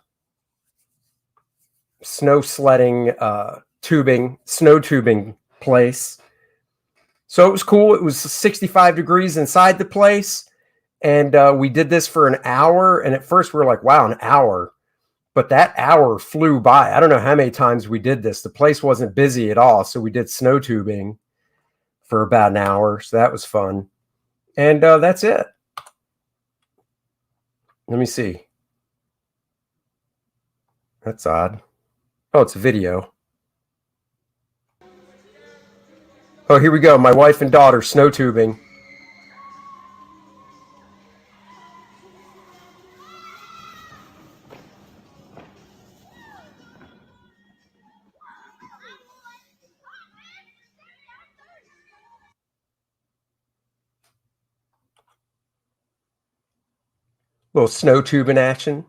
sledding snow tubing place. So it was cool. It was 65 degrees inside the place. And we did this for an hour. And at first we were like, wow, an hour. But that hour flew by. I don't know how many times we did this. The place wasn't busy at all. So we did snow tubing for about an hour. So that was fun. And that's it. Let me see. That's odd. Oh, it's a video. Oh, here we go. My wife and daughter snow tubing. Little snow tubing action.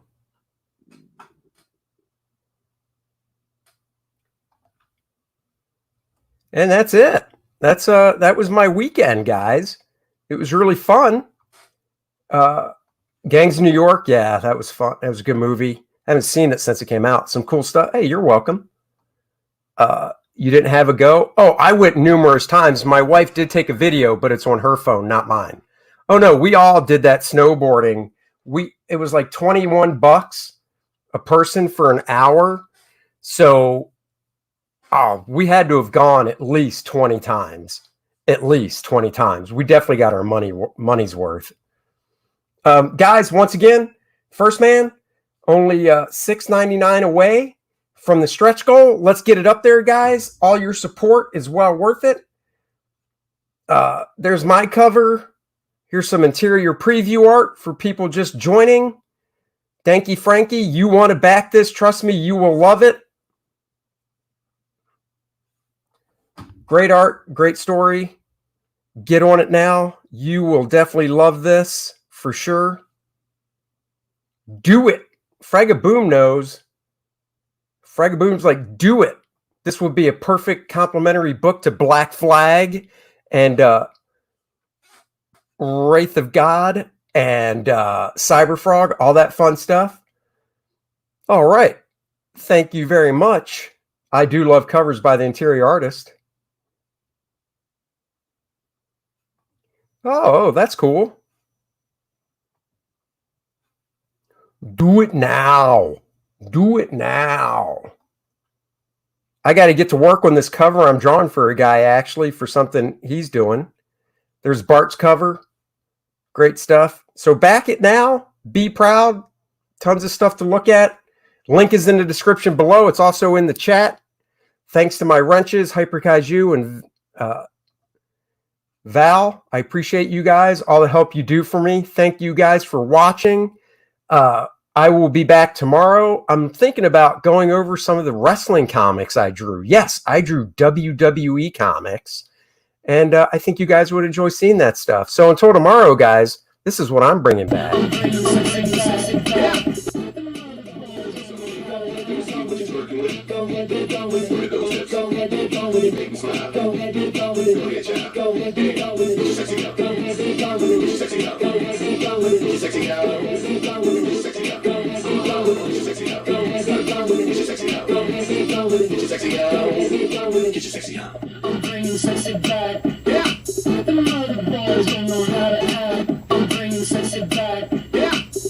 And that's it. That was my weekend, guys. It was really fun. Gangs of New York, yeah, that was fun. That was a good movie. I haven't seen it since it came out. Some cool stuff. Hey, you're welcome. You didn't have a go? Oh, I went numerous times. My wife did take a video, but it's on her phone, not mine. Oh no, we all did that snowboarding. It was like $21 a person for an hour. So we had to have gone at least 20 times. At least 20 times. We definitely got our money's worth. Guys, once again, First Man, only $6.99 away from the stretch goal. Let's get it up there, guys. All your support is well worth it. There's my cover. Here's some interior preview art for people just joining. Thank you, Frankie. You want to back this? Trust me, you will love it. Great art, great story. Get on it now. You will definitely love this for sure. Do it. Fragaboom knows. Fragaboom's like, do it. This would be a perfect complimentary book to Black Flag and Wraith of God and Cyberfrog, all that fun stuff. All right. Thank you very much. I do love covers by the interior artist. Oh, that's cool. Do it now. Do it now. I got to get to work on this cover I'm drawing for a guy, actually, for something he's doing. There's Bart's cover. Great stuff. So back it now. Be proud. Tons of stuff to look at. Link is in the description below. It's also in the chat. Thanks to my wrenches, Hyper Kaiju and Val. I appreciate you guys, all the help you do for me. Thank you guys for watching. I will be back tomorrow. I'm thinking about going over some of the wrestling comics I drew. Yes, I drew WWE comics. And I think you guys would enjoy seeing that stuff. So until tomorrow, guys, this is what I'm bringing back. Get your sexy on. I'm bringing sexy back.